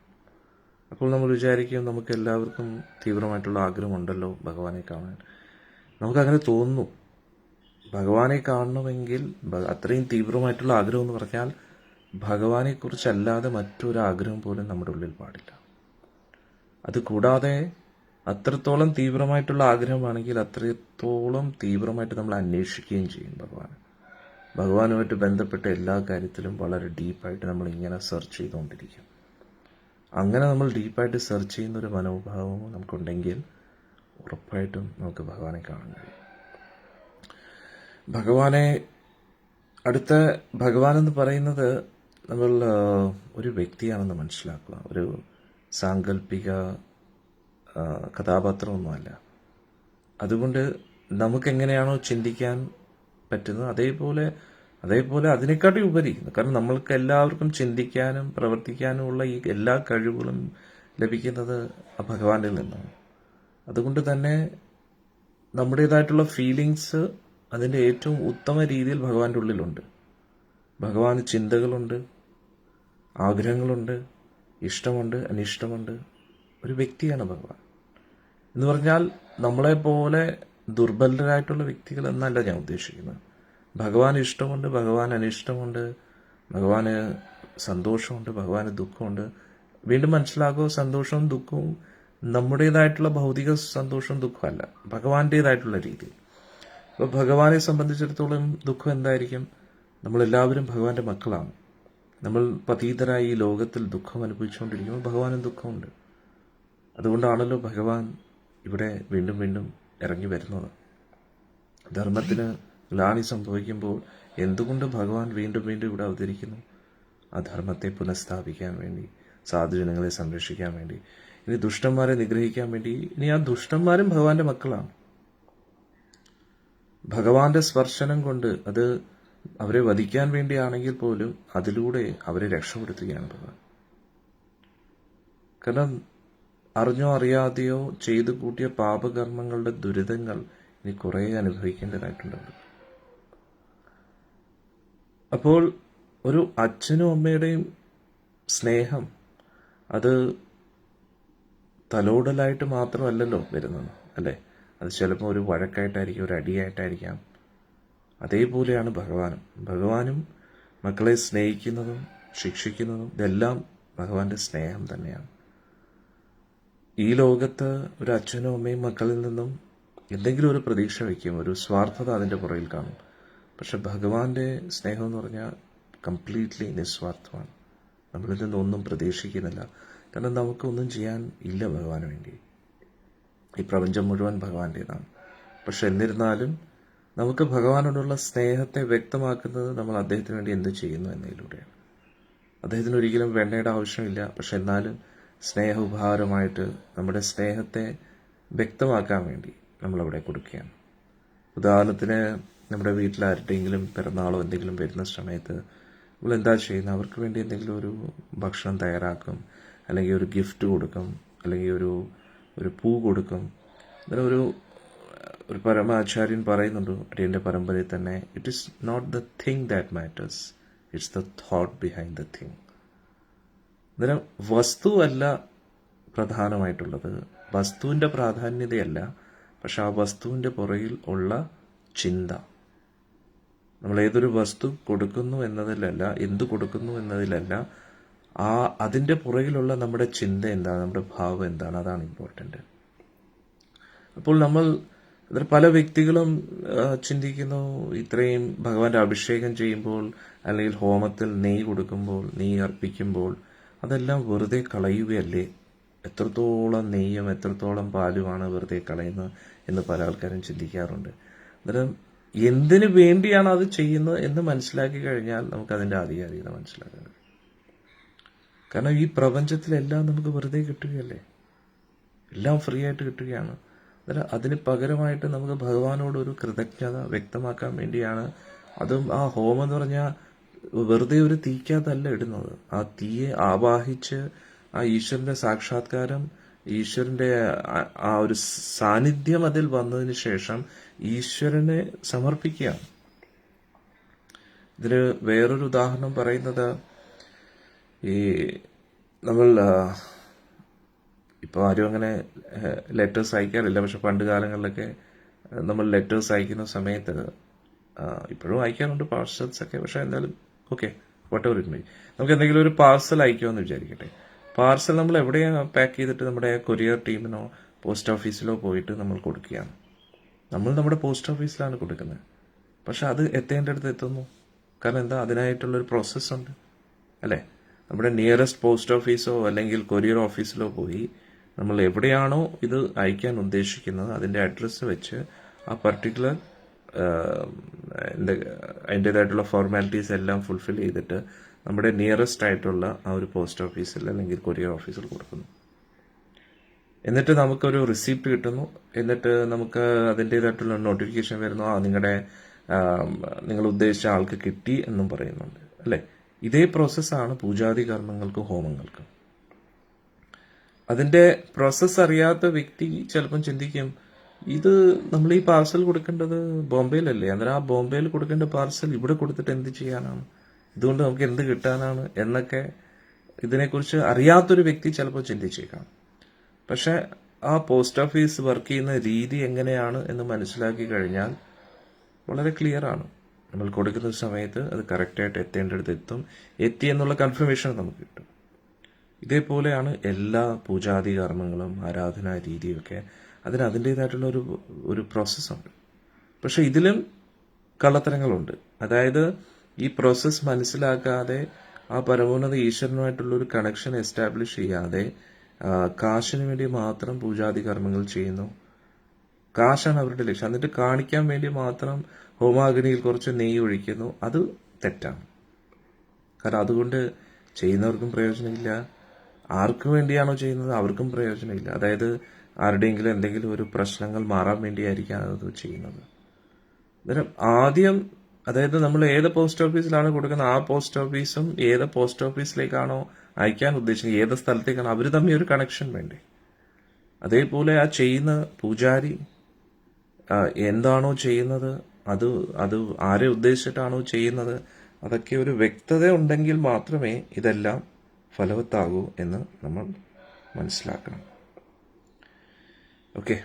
അപ്പോൾ നമ്മൾ വിചാരിക്കും, നമുക്ക് എല്ലാവർക്കും തീവ്രമായിട്ടുള്ള ആഗ്രഹമുണ്ടല്ലോ ഭഗവാനെ കാണാൻ. നമുക്കങ്ങനെ തോന്നുന്നു. ഭഗവാനെ കാണണമെങ്കിൽ അത്രയും തീവ്രമായിട്ടുള്ള ആഗ്രഹം എന്ന് പറഞ്ഞാൽ ഭഗവാനെക്കുറിച്ചല്ലാതെ മറ്റൊരു ആഗ്രഹം പോലും നമ്മുടെ ഉള്ളിൽ പാടില്ല. അതുകൂടാതെ അത്രത്തോളം തീവ്രമായിട്ടുള്ള ആഗ്രഹമാണെങ്കിൽ അത്രത്തോളം തീവ്രമായിട്ട് നമ്മൾ അന്വേഷിക്കുകയും ചെയ്യും ഭഗവാനുമായിട്ട് ബന്ധപ്പെട്ട എല്ലാ കാര്യത്തിലും വളരെ ഡീപ്പായിട്ട് നമ്മൾ ഇങ്ങനെ സെർച്ച് ചെയ്തുകൊണ്ടിരിക്കും. അങ്ങനെ നമ്മൾ ഡീപ്പായിട്ട് സെർച്ച് ചെയ്യുന്ന ഒരു മനോഭാവം നമുക്കുണ്ടെങ്കിൽ ഉറപ്പായിട്ടും നമുക്ക് ഭഗവാനെ കാണാൻ കഴിയും. അടുത്ത ഭഗവാൻ എന്ന് പറയുന്നത് നമ്മൾ ഒരു വ്യക്തിയാണെന്ന് മനസ്സിലാക്കുക. ഒരു സാങ്കല്പിക കഥാപാത്രമൊന്നുമല്ല. അതുകൊണ്ട് നമുക്കെങ്ങനെയാണോ ചിന്തിക്കാൻ പറ്റുന്നത് അതേപോലെ അതിനെക്കാട്ടി ഉപരി, കാരണം നമ്മൾക്ക് എല്ലാവർക്കും ചിന്തിക്കാനും പ്രവർത്തിക്കാനുമുള്ള ഈ എല്ലാ കഴിവുകളും ലഭിക്കുന്നത് ആ ഭഗവാനിൽ നിന്നാണ്. അതുകൊണ്ട് തന്നെ നമ്മുടേതായിട്ടുള്ള ഫീലിങ്സ് അതിൻ്റെ ഏറ്റവും ഉത്തമ രീതിയിൽ ഭഗവാന്റെ ഉള്ളിലുണ്ട്. ഭഗവാന് ചിന്തകളുണ്ട്, ആഗ്രഹങ്ങളുണ്ട്, ഇഷ്ടമുണ്ട്, അനിഷ്ടമുണ്ട്. ഒരു വ്യക്തിയാണ് ഭഗവാൻ എന്ന് പറഞ്ഞാൽ നമ്മളെപ്പോലെ ദുർബലരായിട്ടുള്ള വ്യക്തികൾ എന്നല്ല ഞാൻ ഉദ്ദേശിക്കുന്നത്. ഭഗവാന് ഇഷ്ടമുണ്ട്, ഭഗവാൻ അനിഷ്ടമുണ്ട്, ഭഗവാന് സന്തോഷമുണ്ട്, ഭഗവാന് ദുഃഖമുണ്ട്. വീണ്ടും മനസ്സിലാക്കുക, സന്തോഷവും ദുഃഖവും നമ്മുടേതായിട്ടുള്ള ഭൗതിക സന്തോഷവും ദുഃഖമല്ല, ഭഗവാന്റേതായിട്ടുള്ള രീതി. അപ്പോൾ ഭഗവാനെ സംബന്ധിച്ചിടത്തോളം ദുഃഖം എന്തായിരിക്കും? നമ്മളെല്ലാവരും ഭഗവാന്റെ മക്കളാണ്. നമ്മൾ പതീതരായി ഈ ലോകത്തിൽ ദുഃഖം അനുഭവിച്ചുകൊണ്ടിരിക്കുമ്പോൾ ഭഗവാനും ദുഃഖമുണ്ട്. അതുകൊണ്ടാണല്ലോ ഭഗവാൻ ഇവിടെ വീണ്ടും വീണ്ടും ഇറങ്ങി വരുന്നത്. ധർമ്മത്തിന് ഗ്ലാനി സംഭവിക്കുമ്പോൾ എന്തുകൊണ്ട് ഭഗവാൻ വീണ്ടും വീണ്ടും ഇവിടെ അവതരിക്കുന്നു? ആ ധർമ്മത്തെ പുനഃസ്ഥാപിക്കാൻ വേണ്ടി, സാധുജനങ്ങളെ സംരക്ഷിക്കാൻ വേണ്ടി, ഇനി ദുഷ്ടന്മാരെ നിഗ്രഹിക്കാൻ വേണ്ടി. ഇനി ആ ദുഷ്ടന്മാരും ഭഗവാന്റെ മക്കളാണ്. ഭഗവാന്റെ സ്പർശനം കൊണ്ട് അത് അവരെ വധിക്കാൻ വേണ്ടിയാണെങ്കിൽ പോലും അതിലൂടെ അവരെ രക്ഷപ്പെടുത്തുകയാണ് ഭഗവാൻ. കാരണം അറിഞ്ഞോ അറിയാതെയോ ചെയ്തു കൂട്ടിയ പാപകർമ്മങ്ങളുടെ ദുരിതങ്ങൾ ഇനി കുറേ അനുഭവിക്കേണ്ടതായിട്ടുണ്ട്. അപ്പോൾ ഒരു അച്ഛനും അമ്മയുടെയും സ്നേഹം അത് തലോടലായിട്ട് മാത്രമല്ലല്ലോ വരുന്നത്, അല്ലേ? അത് ചിലപ്പോൾ ഒരു വഴക്കായിട്ടായിരിക്കും, ഒരു അടിയായിട്ടായിരിക്കാം. അതേപോലെയാണ് ഭഗവാനും മക്കളെ സ്നേഹിക്കുന്നതും ശിക്ഷിക്കുന്നതും ഇതെല്ലാം ഭഗവാന്റെ സ്നേഹം തന്നെയാണ്. ഈ ലോകത്ത് ഒരു അച്ഛനും അമ്മയും മക്കളിൽ നിന്നും എന്തെങ്കിലും ഒരു പ്രതീക്ഷ വയ്ക്കും, ഒരു സ്വാർത്ഥത അതിൻ്റെ പുറകിൽ കാണും. പക്ഷെ ഭഗവാന്റെ സ്നേഹം എന്ന് പറഞ്ഞാൽ കംപ്ലീറ്റ്ലി നിസ്വാർത്ഥമാണ്. നമ്മളിൽ നിന്നൊന്നും പ്രതീക്ഷിക്കുന്നില്ല. കാരണം നമുക്കൊന്നും ചെയ്യാൻ ഇല്ല ഭഗവാന് വേണ്ടി. ഈ പ്രപഞ്ചം മുഴുവൻ ഭഗവാന്റേതാണ്. പക്ഷെ എന്നിരുന്നാലും നമുക്ക് ഭഗവാനോടുള്ള സ്നേഹത്തെ വ്യക്തമാക്കുന്നത് നമ്മൾ അദ്ദേഹത്തിന് വേണ്ടി എന്ത് ചെയ്യുന്നു എന്നതിലൂടെയാണ്. അദ്ദേഹത്തിന് ഒരിക്കലും വെണ്ണയുടെ ആവശ്യമില്ല, പക്ഷെ എന്നാലും സ്നേഹ ഉപഹാരമായിട്ട് നമ്മുടെ സ്നേഹത്തെ വ്യക്തമാക്കാൻ വേണ്ടി നമ്മളവിടെ കൊടുക്കുകയാണ്. ഉദാഹരണത്തിന് നമ്മുടെ വീട്ടിലാരുടെയെങ്കിലും പിറന്നാളോ എന്തെങ്കിലും വരുന്ന സമയത്ത് നമ്മൾ എന്താ ചെയ്യുന്നത്? അവർക്ക് വേണ്ടി എന്തെങ്കിലും ഒരു ഭക്ഷണം തയ്യാറാക്കും, അല്ലെങ്കിൽ ഒരു ഗിഫ്റ്റ് കൊടുക്കും, അല്ലെങ്കിൽ ഒരു പൂ കൊടുക്കും. അങ്ങനെ ഒരു പരമാചാര്യൻ പറയുന്നുണ്ട് അടിയൻ്റെ പരമ്പരയിൽ തന്നെ, it is not the thing that matters, it's the thought behind the thing. അന്നേരം വസ്തുവല്ല പ്രധാനമായിട്ടുള്ളത്, വസ്തുവിൻ്റെ പ്രാധാന്യതയല്ല, പക്ഷെ ആ വസ്തുവിൻ്റെ പുറകിൽ ഉള്ള ചിന്ത. നമ്മൾ ഏതൊരു വസ്തു കൊടുക്കുന്നു എന്നതിലല്ല, എന്തു കൊടുക്കുന്നു എന്നതിലല്ല, അതിൻ്റെ പുറകിലുള്ള നമ്മുടെ ചിന്ത എന്താണ്, നമ്മുടെ ഭാവം എന്താണ്, അതാണ് ഇമ്പോർട്ടൻ്റ്. അപ്പോൾ പല വ്യക്തികളും ചിന്തിക്കുന്നു, ഇത്രയും ഭഗവാന്റെ അഭിഷേകം ചെയ്യുമ്പോൾ അല്ലെങ്കിൽ ഹോമത്തിൽ നെയ്യ് കൊടുക്കുമ്പോൾ, നെയ്യ് അർപ്പിക്കുമ്പോൾ അതെല്ലാം വെറുതെ കളയുകയല്ലേ? എത്രത്തോളം നെയ്യും എത്രത്തോളം പാലുമാണ് വെറുതെ കളയുന്നത് എന്ന് പല ആൾക്കാരും ചിന്തിക്കാറുണ്ട്. അന്നേരം എന്തിനു വേണ്ടിയാണ് അത് ചെയ്യുന്നത് എന്ന് മനസ്സിലാക്കി കഴിഞ്ഞാൽ നമുക്കതിൻ്റെ ആധികാരികത മനസ്സിലാക്കാൻ കഴിയും. കാരണം ഈ പ്രപഞ്ചത്തിലെല്ലാം നമുക്ക് വെറുതെ കിട്ടുകയല്ലേ, എല്ലാം ഫ്രീ ആയിട്ട് കിട്ടുകയാണ്. അന്നേരം അതിന് പകരമായിട്ട് നമുക്ക് ഭഗവാനോട് ഒരു കൃതജ്ഞത വ്യക്തമാക്കാൻ വേണ്ടിയാണ്. അതും ആ ഹോമം എന്ന് പറഞ്ഞാൽ വെറുതെ ഒരു തീക്കകത്തല്ല ഇടുന്നത്. ആ തീയെ ആവാഹിച്ച് ആ ഈശ്വരന്റെ സാക്ഷാത്കാരം, ഈശ്വരന്റെ ആ ഒരു സാന്നിധ്യം അതിൽ വന്നതിന് ശേഷം ഈശ്വരനെ സമർപ്പിക്കുകയാണ്. ഇതിന് വേറൊരു ഉദാഹരണം പറയുന്നത്, ഈ നമ്മൾ ഇപ്പോൾ ആരും അങ്ങനെ ലെറ്റേഴ്സ് അയക്കാറില്ല. പക്ഷെ പണ്ട് കാലങ്ങളിലൊക്കെ നമ്മൾ ലെറ്റേഴ്സ് അയക്കുന്ന സമയത്ത്, ഇപ്പോഴും അയക്കാറുണ്ട് പാർസൽസ് ഒക്കെ, പക്ഷെ എന്തായാലും okay what ever it may, നമുക്ക് എന്തെങ്കിലും ഒരു പാർസൽ അയക്കുമെന്ന് വിചാരിക്കട്ടെ. പാർസൽ നമ്മൾ എവിടെയാണ് പാക്ക് ചെയ്തിട്ട് നമ്മുടെ കൊറിയർ ടീമിനോ പോസ്റ്റ് ഓഫീസിലോ പോയിട്ട് നമ്മൾ കൊടുക്കുകയാണ്. നമ്മൾ നമ്മുടെ പോസ്റ്റ് ഓഫീസിലാണ് കൊടുക്കുന്നത്. പക്ഷെ അത് എത്തേണ്ടടുത്ത് എത്തുന്നു. കാരണം എന്താ, അതിനായിട്ടുള്ളൊരു പ്രോസസ്സുണ്ട് അല്ലേ. നമ്മുടെ നിയറസ്റ്റ് പോസ്റ്റ് ഓഫീസോ അല്ലെങ്കിൽ കൊറിയർ ഓഫീസിലോ പോയി നമ്മൾ എവിടെയാണോ ഇത് അയക്കാൻ ഉദ്ദേശിക്കുന്നത് അതിൻ്റെ അഡ്രസ്സ് വെച്ച് ആ പർട്ടിക്കുലർ അതിൻ്റേതായിട്ടുള്ള ഫോർമാലിറ്റീസ് എല്ലാം ഫുൾഫിൽ ചെയ്തിട്ട് നമ്മുടെ നിയറസ്റ്റ് ആയിട്ടുള്ള ആ ഒരു പോസ്റ്റ് ഓഫീസിൽ അല്ലെങ്കിൽ കൊറിയർ ഓഫീസിൽ കൊടുക്കുന്നു. എന്നിട്ട് നമുക്കൊരു റിസീപ്റ്റ് കിട്ടുന്നു. എന്നിട്ട് നമുക്ക് അതിൻ്റേതായിട്ടുള്ള നോട്ടിഫിക്കേഷൻ വരുന്നു, നിങ്ങൾ ഉദ്ദേശിച്ച ആൾക്ക് കിട്ടി എന്നും പറയുന്നുണ്ട് അല്ലേ. ഇതേ പ്രോസസ്സാണ് പൂജാതി കർമ്മങ്ങൾക്കും ഹോമങ്ങൾക്കും. അതിൻ്റെ പ്രോസസ്സ് അറിയാത്ത വ്യക്തി ചിലപ്പം ചിന്തിക്കും, ഇത് നമ്മൾ ഈ പാർസൽ കൊടുക്കേണ്ടത് ബോംബെയിലല്ലേ, അന്നേരം ആ ബോംബെയിൽ കൊടുക്കേണ്ട പാർസൽ ഇവിടെ കൊടുത്തിട്ട് എന്ത് ചെയ്യാനാണ്, ഇതുകൊണ്ട് നമുക്ക് എന്ത് കിട്ടാനാണ് എന്നൊക്കെ ഇതിനെക്കുറിച്ച് അറിയാത്തൊരു വ്യക്തി ചിലപ്പോൾ ചിന്തിച്ചേക്കാം. പക്ഷെ ആ പോസ്റ്റ് ഓഫീസ് വർക്ക് ചെയ്യുന്ന രീതി എങ്ങനെയാണ് എന്ന് മനസ്സിലാക്കി കഴിഞ്ഞാൽ വളരെ ക്ലിയർ ആണ്. നമ്മൾ കൊടുക്കുന്ന സമയത്ത് അത് കറക്റ്റായിട്ട് എത്തേണ്ടടുത്ത് എത്തി എന്നുള്ള കൺഫർമേഷൻ നമുക്ക് കിട്ടും. ഇതേപോലെയാണ് എല്ലാ പൂജാതി കർമ്മങ്ങളും ആരാധനാ രീതിയൊക്കെ. അതിന് അതിൻ്റേതായിട്ടുള്ള ഒരു പ്രോസസ്സുണ്ട്. പക്ഷെ ഇതിലും കള്ളത്തരങ്ങളുണ്ട്. അതായത് ഈ പ്രോസസ്സ് മനസ്സിലാക്കാതെ ആ പരമോന്നത ഈശ്വരനുമായിട്ടുള്ള ഒരു കണക്ഷൻ എസ്റ്റാബ്ലിഷ് ചെയ്യാതെ കാശിന് വേണ്ടി മാത്രം പൂജാതി കർമ്മങ്ങൾ ചെയ്യുന്നു. കാശാണ് അവരുടെ ലക്ഷ്യം. എന്നിട്ട് കാണിക്കാൻ വേണ്ടി മാത്രം ഹോമാഗ്നിയിൽ കുറച്ച് നെയ്യ് ഒഴിക്കുന്നു. അത് തെറ്റാണ്. കാരണം അതുകൊണ്ട് ചെയ്യുന്നവർക്കും പ്രയോജനമില്ല, ആർക്കു വേണ്ടിയാണോ ചെയ്യുന്നത് അവർക്കും പ്രയോജനമില്ല. അതായത് ആരുടെയെങ്കിലും എന്തെങ്കിലും ഒരു പ്രശ്നങ്ങൾ മാറാൻ വേണ്ടിയായിരിക്കാം അത് ചെയ്യുന്നത്. അന്നേരം ആദ്യം, അതായത് നമ്മൾ ഏത് പോസ്റ്റ് ഓഫീസിലാണ് കൊടുക്കുന്നത് ആ പോസ്റ്റ് ഓഫീസും ഏത് പോസ്റ്റ് ഓഫീസിലേക്കാണോ അയക്കാൻ ഉദ്ദേശിക്കുന്നത്, ഏത് സ്ഥലത്തേക്കാണോ, അവർ തമ്മിൽ ഒരു കണക്ഷൻ വേണ്ടേ. അതേപോലെ ആ ചെയ്യുന്ന പൂജാരി എന്താണോ ചെയ്യുന്നത്, അത് ആരെ ഉദ്ദേശിച്ചിട്ടാണോ ചെയ്യുന്നത്, അതൊക്കെ ഒരു വ്യക്തത ഉണ്ടെങ്കിൽ മാത്രമേ ഇതെല്ലാം ഫലവത്താകൂ എന്ന് നമ്മൾ മനസ്സിലാക്കണം. ഓക്കെ,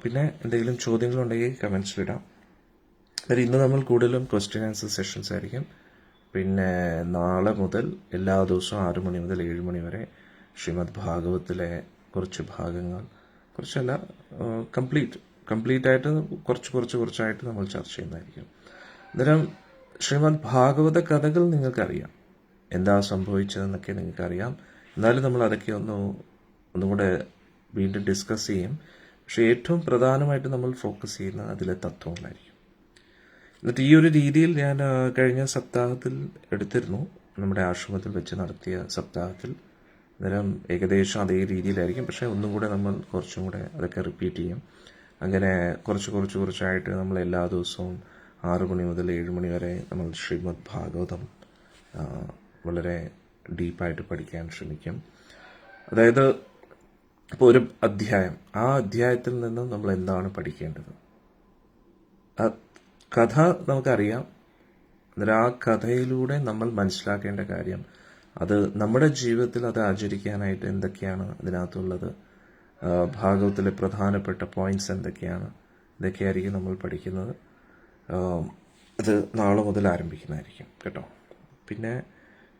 പിന്നെ എന്തെങ്കിലും ചോദ്യങ്ങളുണ്ടെങ്കിൽ കമൻസിലിടാം. അതായത് ഇന്ന് നമ്മൾ കൂടുതലും ക്വസ്റ്റ്യൻ ആൻസർ സെഷൻസ് ആയിരിക്കും. പിന്നെ നാളെ മുതൽ എല്ലാ ദിവസവും 6 മണി മുതൽ 7 മണി വരെ ശ്രീമദ് ഭാഗവത്തിലെ കുറച്ച് ഭാഗങ്ങൾ, കുറച്ചല്ല കംപ്ലീറ്റ് ആയിട്ട് കുറച്ചായിട്ട് നമ്മൾ ചർച്ച ചെയ്യുന്നതായിരിക്കും. അന്നേരം ശ്രീമദ് ഭാഗവത കഥകൾ നിങ്ങൾക്കറിയാം, എന്താ സംഭവിച്ചതെന്നൊക്കെ നിങ്ങൾക്കറിയാം. എന്നാലും നമ്മൾ അതൊക്കെ ഒന്നും കൂടെ വീണ്ടും ഡിസ്കസ് ചെയ്യും. പക്ഷെ ഏറ്റവും പ്രധാനമായിട്ട് നമ്മൾ ഫോക്കസ് ചെയ്യുന്നത് അതിലെ തത്വങ്ങളായിരിക്കും. എന്നിട്ട് ഈ ഒരു രീതിയിൽ ഞാൻ കഴിഞ്ഞ സപ്താഹത്തിൽ എടുത്തിരുന്നു, നമ്മുടെ ആശ്രമത്തിൽ വെച്ച് നടത്തിയ സപ്താഹത്തിൽ. അന്നേരം ഏകദേശം അതേ രീതിയിലായിരിക്കും. പക്ഷെ ഒന്നും കൂടെ നമ്മൾ കുറച്ചും കൂടെ അതൊക്കെ റിപ്പീറ്റ് ചെയ്യും. അങ്ങനെ കുറച്ചായിട്ട് നമ്മൾ എല്ലാ ദിവസവും 6 മണി മുതൽ 7 മണി വരെ നമ്മൾ ശ്രീമദ് ഭാഗവതം വളരെ ഡീപ്പായിട്ട് പഠിക്കാൻ ശ്രമിക്കും. അതായത് ഇപ്പോൾ ഒരു അധ്യായം, ആ അധ്യായത്തിൽ നിന്ന് നമ്മൾ എന്താണ് പഠിക്കേണ്ടത്, ആ കഥ നമുക്കറിയാം. അന്നേരം ആ കഥയിലൂടെ നമ്മൾ മനസ്സിലാക്കേണ്ട കാര്യം, അത് നമ്മുടെ ജീവിതത്തിൽ അത് ആചരിക്കാനായിട്ട് എന്തൊക്കെയാണ് അതിനകത്തുള്ളത്, ഭാഗവത്തിലെ പ്രധാനപ്പെട്ട പോയിന്റ്സ് എന്തൊക്കെയാണ്, ഇതൊക്കെയായിരിക്കും നമ്മൾ പഠിക്കുന്നത്. അത് നാളെ മുതൽ ആരംഭിക്കുന്നതായിരിക്കും കേട്ടോ. പിന്നെ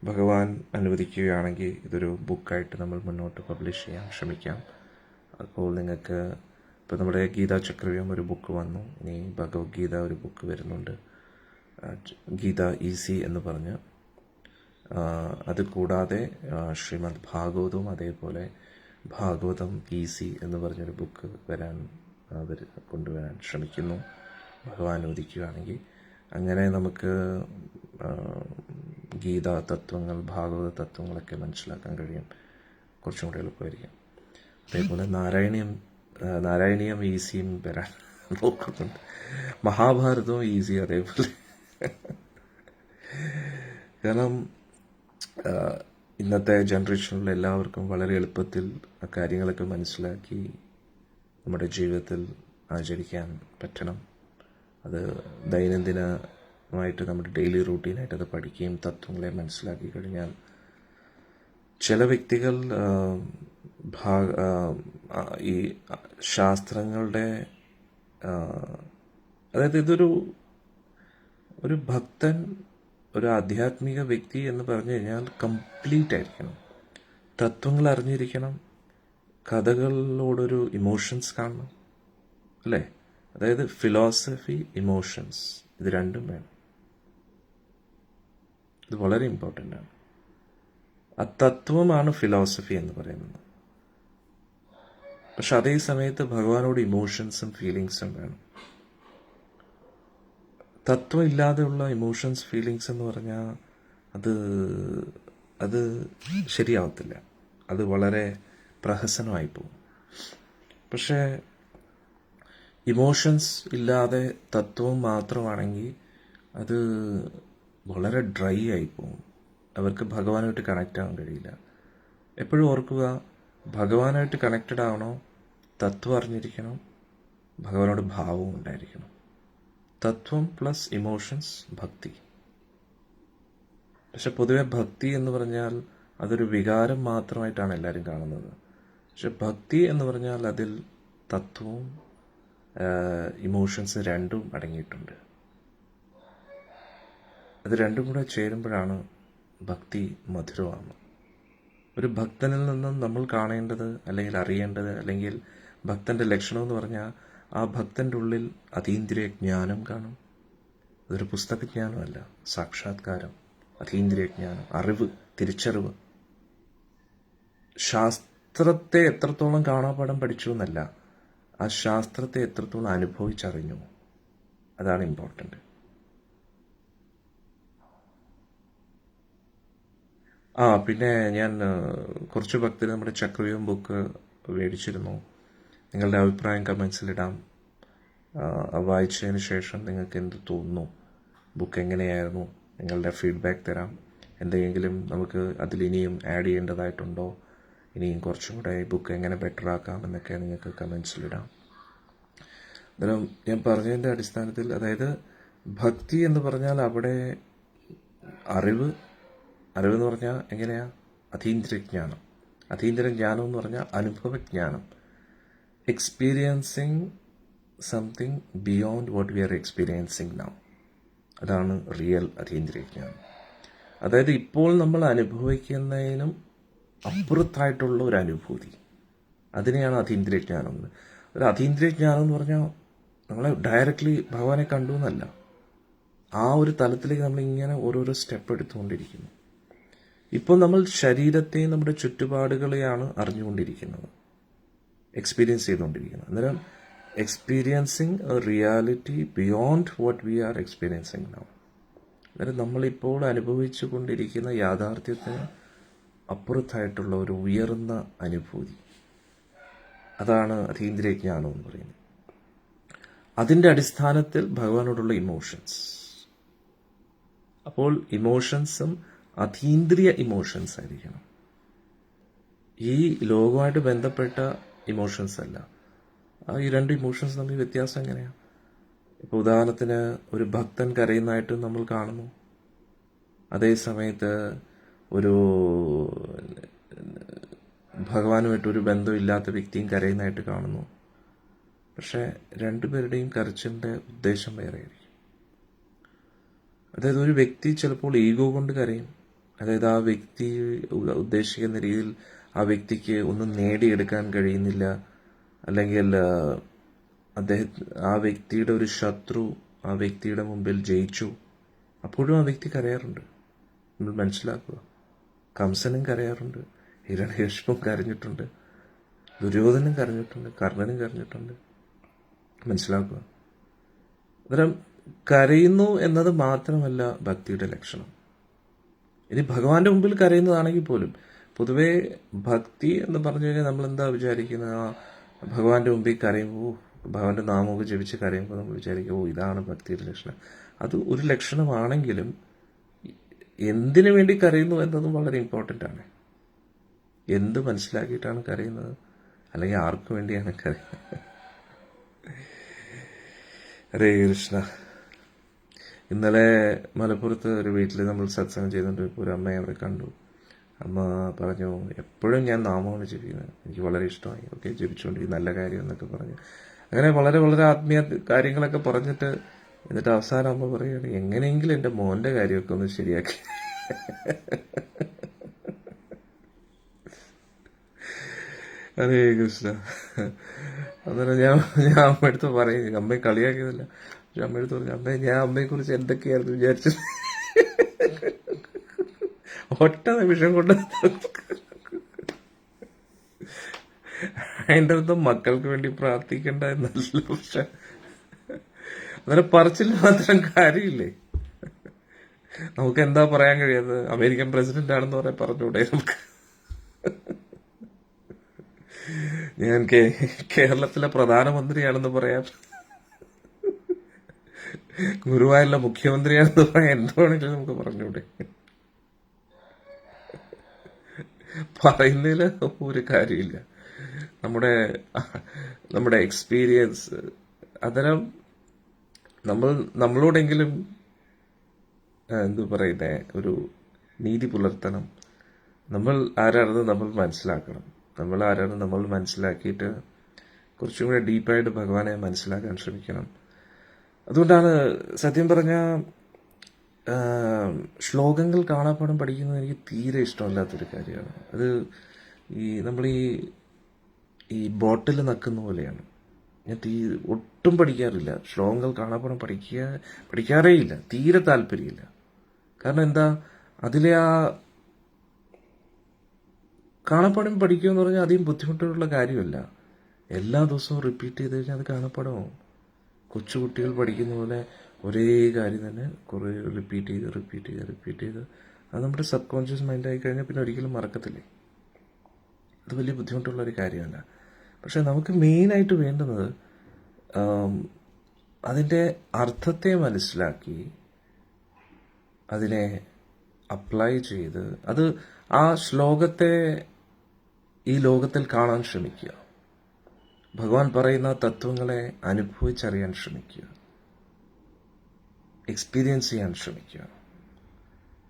ഭഗവാൻ അനുവദിക്കുകയാണെങ്കിൽ ഇതൊരു ബുക്കായിട്ട് നമ്മൾ മുന്നോട്ട് പബ്ലിഷ് ചെയ്യാൻ ശ്രമിക്കാം. അപ്പോൾ നിങ്ങൾക്ക് ഇപ്പോൾ നമ്മുടെ ഗീതാ ചക്രവ്യൂഹം ഒരു ബുക്ക് വന്നു, ഇനി ഭഗവത്ഗീത ഒരു ബുക്ക് വരുന്നുണ്ട്, ഗീത ഈസി എന്ന് പറഞ്ഞ്. അത് കൂടാതെ ശ്രീമദ് ഭാഗവതവും അതേപോലെ ഭാഗവതം ഈസി എന്ന് പറഞ്ഞൊരു ബുക്ക് കൊണ്ടുവരാൻ ശ്രമിക്കുന്നു, ഭഗവാൻ അനുവദിക്കുകയാണെങ്കിൽ. അങ്ങനെ നമുക്ക് ഗീതാ തത്വങ്ങൾ, ഭാഗവത തത്വങ്ങളൊക്കെ മനസ്സിലാക്കാൻ കഴിയും, കുറച്ചും കൂടെ എളുപ്പമായിരിക്കും. അതേപോലെ നാരായണീയം ഈസിയും വരാൻ നോക്കുന്നുണ്ട്. മഹാഭാരതവും ഈസി അതേപോലെ. കാരണം ഇന്നത്തെ ജനറേഷനിൽ എല്ലാവർക്കും വളരെ എളുപ്പത്തിൽ ആ കാര്യങ്ങളൊക്കെ മനസ്സിലാക്കി നമ്മുടെ ജീവിതത്തിൽ ആചരിക്കാൻ പറ്റണം. അത് ദൈനംദിനമായിട്ട് നമ്മുടെ ഡെയിലി റൂട്ടീനായിട്ട് അത് പഠിക്കുകയും തത്വങ്ങളെ മനസ്സിലാക്കി കഴിഞ്ഞാൽ ചില വ്യക്തികൾ ഈ ശാസ്ത്രങ്ങളുടെ അതായത് ഒരു ഭക്തൻ, ഒരു ആധ്യാത്മിക വ്യക്തി എന്ന് പറഞ്ഞു കഴിഞ്ഞാൽ കംപ്ലീറ്റ് ആയിരിക്കണം. തത്വങ്ങൾ അറിഞ്ഞിരിക്കണം, കഥകളിലോടൊരു ഇമോഷൻസ് കാണണം, അല്ലേ? അതായത് ഫിലോസഫി, ഇമോഷൻസ്, ഇത് രണ്ടും വേണം. ഇത് വളരെ ഇമ്പോർട്ടൻ്റ് ആണ്. ആ തത്വമാണ് ഫിലോസഫി എന്ന് പറയുന്നത്. പക്ഷെ അതേ സമയത്ത് ഭഗവാനോട് ഇമോഷൻസും ഫീലിങ്സും വേണം. തത്വം ഇല്ലാതെയുള്ള ഇമോഷൻസ്, ഫീലിങ്സ് എന്ന് പറഞ്ഞാൽ അത് ശരിയാവത്തില്ല. അത് വളരെ പ്രഹസനമായി പോകും. പക്ഷേ ഇമോഷൻസ് ഇല്ലാതെ തത്വം മാത്രമാണെങ്കിൽ അത് വളരെ ഡ്രൈ ആയി പോകും. അവർക്ക് ഭഗവാനായിട്ട് കണക്റ്റ് ആവാൻ കഴിയില്ല. എപ്പോഴും ഓർക്കുക, ഭഗവാനായിട്ട് കണക്റ്റഡ് ആവണോ, തത്വം അറിഞ്ഞിരിക്കണം, ഭഗവാനോട് ഭാവവും ഉണ്ടായിരിക്കണം. തത്വം പ്ലസ് ഇമോഷൻസ്, ഭക്തി. പക്ഷെ പൊതുവെ ഭക്തി എന്ന് പറഞ്ഞാൽ അതൊരു വികാരം മാത്രമായിട്ടാണ് എല്ലാവരും കാണുന്നത്. പക്ഷെ ഭക്തി എന്ന് പറഞ്ഞാൽ അതിൽ തത്വവും ഇമോഷൻസ് രണ്ടും അടങ്ങിയിട്ടുണ്ട്. അത് രണ്ടും കൂടെ ചേരുമ്പോഴാണ് ഭക്തി മധുരമാണ്. ഒരു ഭക്തനിൽ നിന്നും നമ്മൾ കാണേണ്ടത്, അല്ലെങ്കിൽ അറിയേണ്ടത്, അല്ലെങ്കിൽ ഭക്തന്റെ ലക്ഷണം എന്ന് പറഞ്ഞാൽ ആ ഭക്തന്റെ ഉള്ളിൽ അതീന്ദ്രിയ ജ്ഞാനം കാണും. അതൊരു പുസ്തകജ്ഞാനമല്ല, സാക്ഷാത്കാരം, അതീന്ദ്രിയ ജ്ഞാനം, അറിവ്, തിരിച്ചറിവ്. ശാസ്ത്രത്തെ എത്രത്തോളം കാണാപ്പാഠം പഠിച്ചു എന്നല്ല, ആ ശാസ്ത്രത്തെ എത്രത്തോളം അനുഭവിച്ചറിഞ്ഞു, അതാണ് ഇമ്പോർട്ടൻ്റ്. പിന്നെ ഞാൻ കുറച്ച് ഭക്തർ നമ്മുടെ ചക്രവ്യൂഹം ബുക്ക് മേടിച്ചിരുന്നു. നിങ്ങളുടെ അഭിപ്രായം കമൻസിലിടാം. വായിച്ചതിന് ശേഷം നിങ്ങൾക്ക് എന്ത് തോന്നുന്നു, ബുക്ക് എങ്ങനെയായിരുന്നു, നിങ്ങളുടെ ഫീഡ്ബാക്ക് തരാം. എന്തെങ്കിലും നമുക്ക് അതിലിനിയും ആഡ് ചെയ്യേണ്ടതായിട്ടുണ്ടോ, ഇനിയും കുറച്ചും കൂടെ ബുക്ക് എങ്ങനെ ബെറ്റർ ആക്കാം എന്നൊക്കെ നിങ്ങൾക്ക് കമൻസിലിടാം. അന്നേരം ഞാൻ പറഞ്ഞതിൻ്റെ അടിസ്ഥാനത്തിൽ, അതായത് ഭക്തി എന്ന് പറഞ്ഞാൽ അവിടെ അറിവ് എന്ന് പറഞ്ഞാൽ എങ്ങനെയാ, അതീന്ദ്രിയജ്ഞാനം. അതീന്ദ്രിയജ്ഞാനം എന്ന് പറഞ്ഞാൽ അനുഭവജ്ഞാനം. Experiencing something beyond what we are experiencing now. അതാണ് റിയൽ അതീന്ദ്രിയജ്ഞാനം. അതായത് ഇപ്പോൾ നമ്മൾ അനുഭവിക്കുന്നതിനും അപ്പുറത്തായിട്ടുള്ള ഒരു അനുഭൂതി, അതിനെയാണ് അതീന്ദ്രിയജ്ഞാനം. ഒരു അതീന്ദ്രിയജ്ഞാനം എന്ന് പറഞ്ഞാൽ നമ്മളെ ഡയറക്റ്റ്ലി ഭഗവാനെ കണ്ടു എന്നല്ല, ആ ഒരു തലത്തിലേക്ക് നമ്മളിങ്ങനെ ഓരോരോ സ്റ്റെപ്പ് എടുത്തുകൊണ്ടിരിക്കുന്നു. ഇപ്പോൾ നമ്മൾ ശരീരത്തെയും നമ്മുടെ ചുറ്റുപാടുകളെയാണ് അറിഞ്ഞുകൊണ്ടിരിക്കുന്നത്, എക്സ്പീരിയൻസ് ചെയ്തുകൊണ്ടിരിക്കുന്നത്. അന്നേരം experiencing A reality beyond what we are experiencing now. അന്നേരം നമ്മളിപ്പോൾ അനുഭവിച്ചു കൊണ്ടിരിക്കുന്ന യാഥാർത്ഥ്യത്തിന് അപ്പുറത്തായിട്ടുള്ള ഒരു ഉയർന്ന അനുഭൂതി, അതാണ് അതീന്ദ്രിയജ്ഞാനം എന്ന് പറയുന്നത്. അതിൻ്റെ അടിസ്ഥാനത്തിൽ ഭഗവാനോടുള്ള ഇമോഷൻസ്. അപ്പോൾ ഇമോഷൻസും അതീന്ദ്രിയ ഇമോഷൻസ് ആയിരിക്കണം. ഈ ലോകവുമായിട്ട് ബന്ധപ്പെട്ട ഇമോഷൻസ് അല്ല. ഈ രണ്ട് ഇമോഷൻസ് തമ്മിൽ വ്യത്യാസം എങ്ങനെയാണ്? ഇപ്പോൾ ഉദാഹരണത്തിന് ഒരു ഭക്തൻ കരയുന്നതായിട്ട് നമ്മൾ കാണുന്നു, അതേ സമയത്ത് ഒരു ഭഗവാനുമായിട്ടൊരു ബന്ധമില്ലാത്ത വ്യക്തിയും കരയുന്നതായിട്ട് കാണുന്നു. പക്ഷെ രണ്ടുപേരുടെയും കരച്ചിലിൻ്റെ ഉദ്ദേശം വേറെയായിരിക്കും. അതായത് ഒരു വ്യക്തി ചിലപ്പോൾ ഈഗോ കൊണ്ട് കരയും, അതായത് ആ വ്യക്തി ഉദ്ദേശിക്കുന്ന രീതിയിൽ ആ വ്യക്തിക്ക് ഒന്നും നേടിയെടുക്കാൻ കഴിയുന്നില്ല, അല്ലെങ്കിൽ ആ വ്യക്തിയുടെ ഒരു ശത്രു ആ വ്യക്തിയുടെ മുമ്പിൽ ജയിച്ചു, അപ്പോഴും ആ വ്യക്തി കരയാറുണ്ട്. നമ്മൾ മനസ്സിലാക്കുക, കംസനും കരയാറുണ്ട്, ഹിരണ്യകശിപുവും കരഞ്ഞിട്ടുണ്ട്, ദുര്യോധനും കരഞ്ഞിട്ടുണ്ട്, കർണനും കരഞ്ഞിട്ടുണ്ട്. മനസ്സിലാക്കുക. അന്നേരം കരയുന്നു എന്നത് മാത്രമല്ല ഭക്തിയുടെ ലക്ഷണം. ഇനി ഭഗവാന്റെ മുമ്പിൽ കരയുന്നതാണെങ്കിൽ പോലും പൊതുവേ ഭക്തി എന്ന് പറഞ്ഞു കഴിഞ്ഞാൽ നമ്മൾ എന്താ വിചാരിക്കുന്നത്? ഭഗവാന്റെ മുമ്പിൽ കരയുമ്പോൾ, ഭഗവാന്റെ നാമമൊക്കെ ജപിച്ച് കരയുമ്പോൾ നമ്മൾ വിചാരിക്കും, ഓ ഇതാണ് ഭക്തിയുടെ ലക്ഷണം. അത് ഒരു ലക്ഷണമാണെങ്കിലും എന്തിനു വേണ്ടി കരയുന്നു എന്നതും വളരെ ഇമ്പോർട്ടൻ്റ് ആണ്. എന്ത് മനസ്സിലാക്കിയിട്ടാണ് കരയുന്നത്, അല്ലെങ്കിൽ ആർക്കു വേണ്ടിയാണ് കരയുന്നത്? ഹരേ കൃഷ്ണ. ഇന്നലെ മലപ്പുറത്ത് ഒരു വീട്ടിൽ നമ്മൾ സത്സംഗം ചെയ്തുകൊണ്ട് ഒരു അമ്മയെ അവിടെ കണ്ടു. അമ്മ പറഞ്ഞു, എപ്പോഴും ഞാൻ നാമമാണ് ജപിക്കുന്നത്, എനിക്ക് വളരെ ഇഷ്ടമായി, ഓക്കെ ജപിച്ചുകൊണ്ടിരിക്കും, നല്ല കാര്യം എന്നൊക്കെ പറഞ്ഞു. അങ്ങനെ വളരെ വളരെ ആത്മീയ കാര്യങ്ങളൊക്കെ പറഞ്ഞിട്ട് എന്നിട്ട് അവസാനം അമ്മ പറയുകയാണ്, എങ്ങനെയെങ്കിലും എൻ്റെ മോൻ്റെ കാര്യമൊക്കെ ഒന്ന് ശരിയാക്കി. ഹരേ കൃഷ്ണ. അന്നേരം ഞാൻ അമ്മയടുത്ത് പറയും, അമ്മയെ കളിയാക്കിയതല്ല, പക്ഷെ അമ്മയടുത്ത് പറഞ്ഞു, അമ്മയെ ഞാൻ അമ്മയെക്കുറിച്ച് എന്തൊക്കെയായിരുന്നു വിചാരിച്ചത്, ഒറ്റ നിമിഷം കൊണ്ട്. അതിൻ്റെ അർത്ഥം മക്കൾക്ക് വേണ്ടി പ്രാർത്ഥിക്കണ്ട എന്നല്ല, പക്ഷെ അന്നേരം പറച്ചിൽ മാത്രം കാര്യമില്ലേ? നമുക്ക് എന്താ പറയാൻ കഴിയാത്തത്? അമേരിക്കൻ പ്രസിഡന്റ് ആണെന്ന് പറയാൻ പറഞ്ഞൂടെ നമുക്ക്? ഞാൻ കേരളത്തിലെ പ്രധാനമന്ത്രിയാണെന്ന് പറയാം, ഗുരുവായൂരിലെ മുഖ്യമന്ത്രിയാണെന്ന് പറയാൻ എന്താണെങ്കിലും നമുക്ക് പറഞ്ഞൂടെ? പറയുന്നതിൽ ഒരു കാര്യമില്ല. നമ്മുടെ എക്സ്പീരിയൻസ് അന്നേരം നമ്മളോടെങ്കിലും എന്തു പറയുന്നേ, ഒരു നീതി പുലർത്തണം. നമ്മൾ ആരാണെന്ന് നമ്മൾ മനസ്സിലാക്കണം. നമ്മൾ ആരാണെന്ന് നമ്മൾ മനസ്സിലാക്കിയിട്ട് കുറച്ചും കൂടെ ഡീപ്പായിട്ട് ഭഗവാനെ മനസ്സിലാക്കാൻ ശ്രമിക്കണം. അതുകൊണ്ടാണ് സത്യം പറഞ്ഞ ശ്ലോകങ്ങൾ കാണാപ്പാടം പഠിക്കുന്നത് എനിക്ക് തീരെ ഇഷ്ടമല്ലാത്തൊരു കാര്യമാണ്. അത് നമ്മൾ ഈ ബോട്ടിൽ നക്കുന്ന പോലെയാണ്. ഞാൻ ഒട്ടും പഠിക്കാറില്ല, ശ്ലോകങ്ങൾ കാണാപ്പാടം പഠിക്കാറേ ഇല്ല, തീരെ താല്പര്യമില്ല. കാരണം എന്താ, അതിലെ ആ കാണാപ്പാടം പഠിക്കുക എന്ന് പറഞ്ഞാൽ അധികം ബുദ്ധിമുട്ടുള്ള കാര്യമല്ല. എല്ലാ ദിവസവും റിപ്പീറ്റ് ചെയ്ത് കഴിഞ്ഞാൽ അത് കാണാപ്പാടമാവും. കൊച്ചുകുട്ടികൾ പഠിക്കുന്ന പോലെ ഒരേ കാര്യം തന്നെ കുറേ റിപ്പീറ്റ് ചെയ്ത് അത് നമ്മുടെ സബ് കോൺഷ്യസ് മൈൻഡായി കഴിഞ്ഞാൽ പിന്നെ ഒരിക്കലും മറക്കത്തില്ലേ. അത് വലിയ ബുദ്ധിമുട്ടുള്ളൊരു കാര്യമല്ല. പക്ഷെ നമുക്ക് മെയിനായിട്ട് വേണ്ടുന്നത് അതിൻ്റെ അർത്ഥത്തെ മനസ്സിലാക്കി അതിനെ അപ്ലൈ ചെയ്ത് അത് ആ ശ്ലോകത്തെ ഈ ലോകത്തിൽ കാണാൻ ശ്രമിക്കുക. ഭഗവാൻ പറയുന്ന തത്വങ്ങളെ അനുഭവിച്ചറിയാൻ ശ്രമിക്കുക, എക്സ്പീരിയൻസ് ചെയ്യാൻ ശ്രമിക്കുക.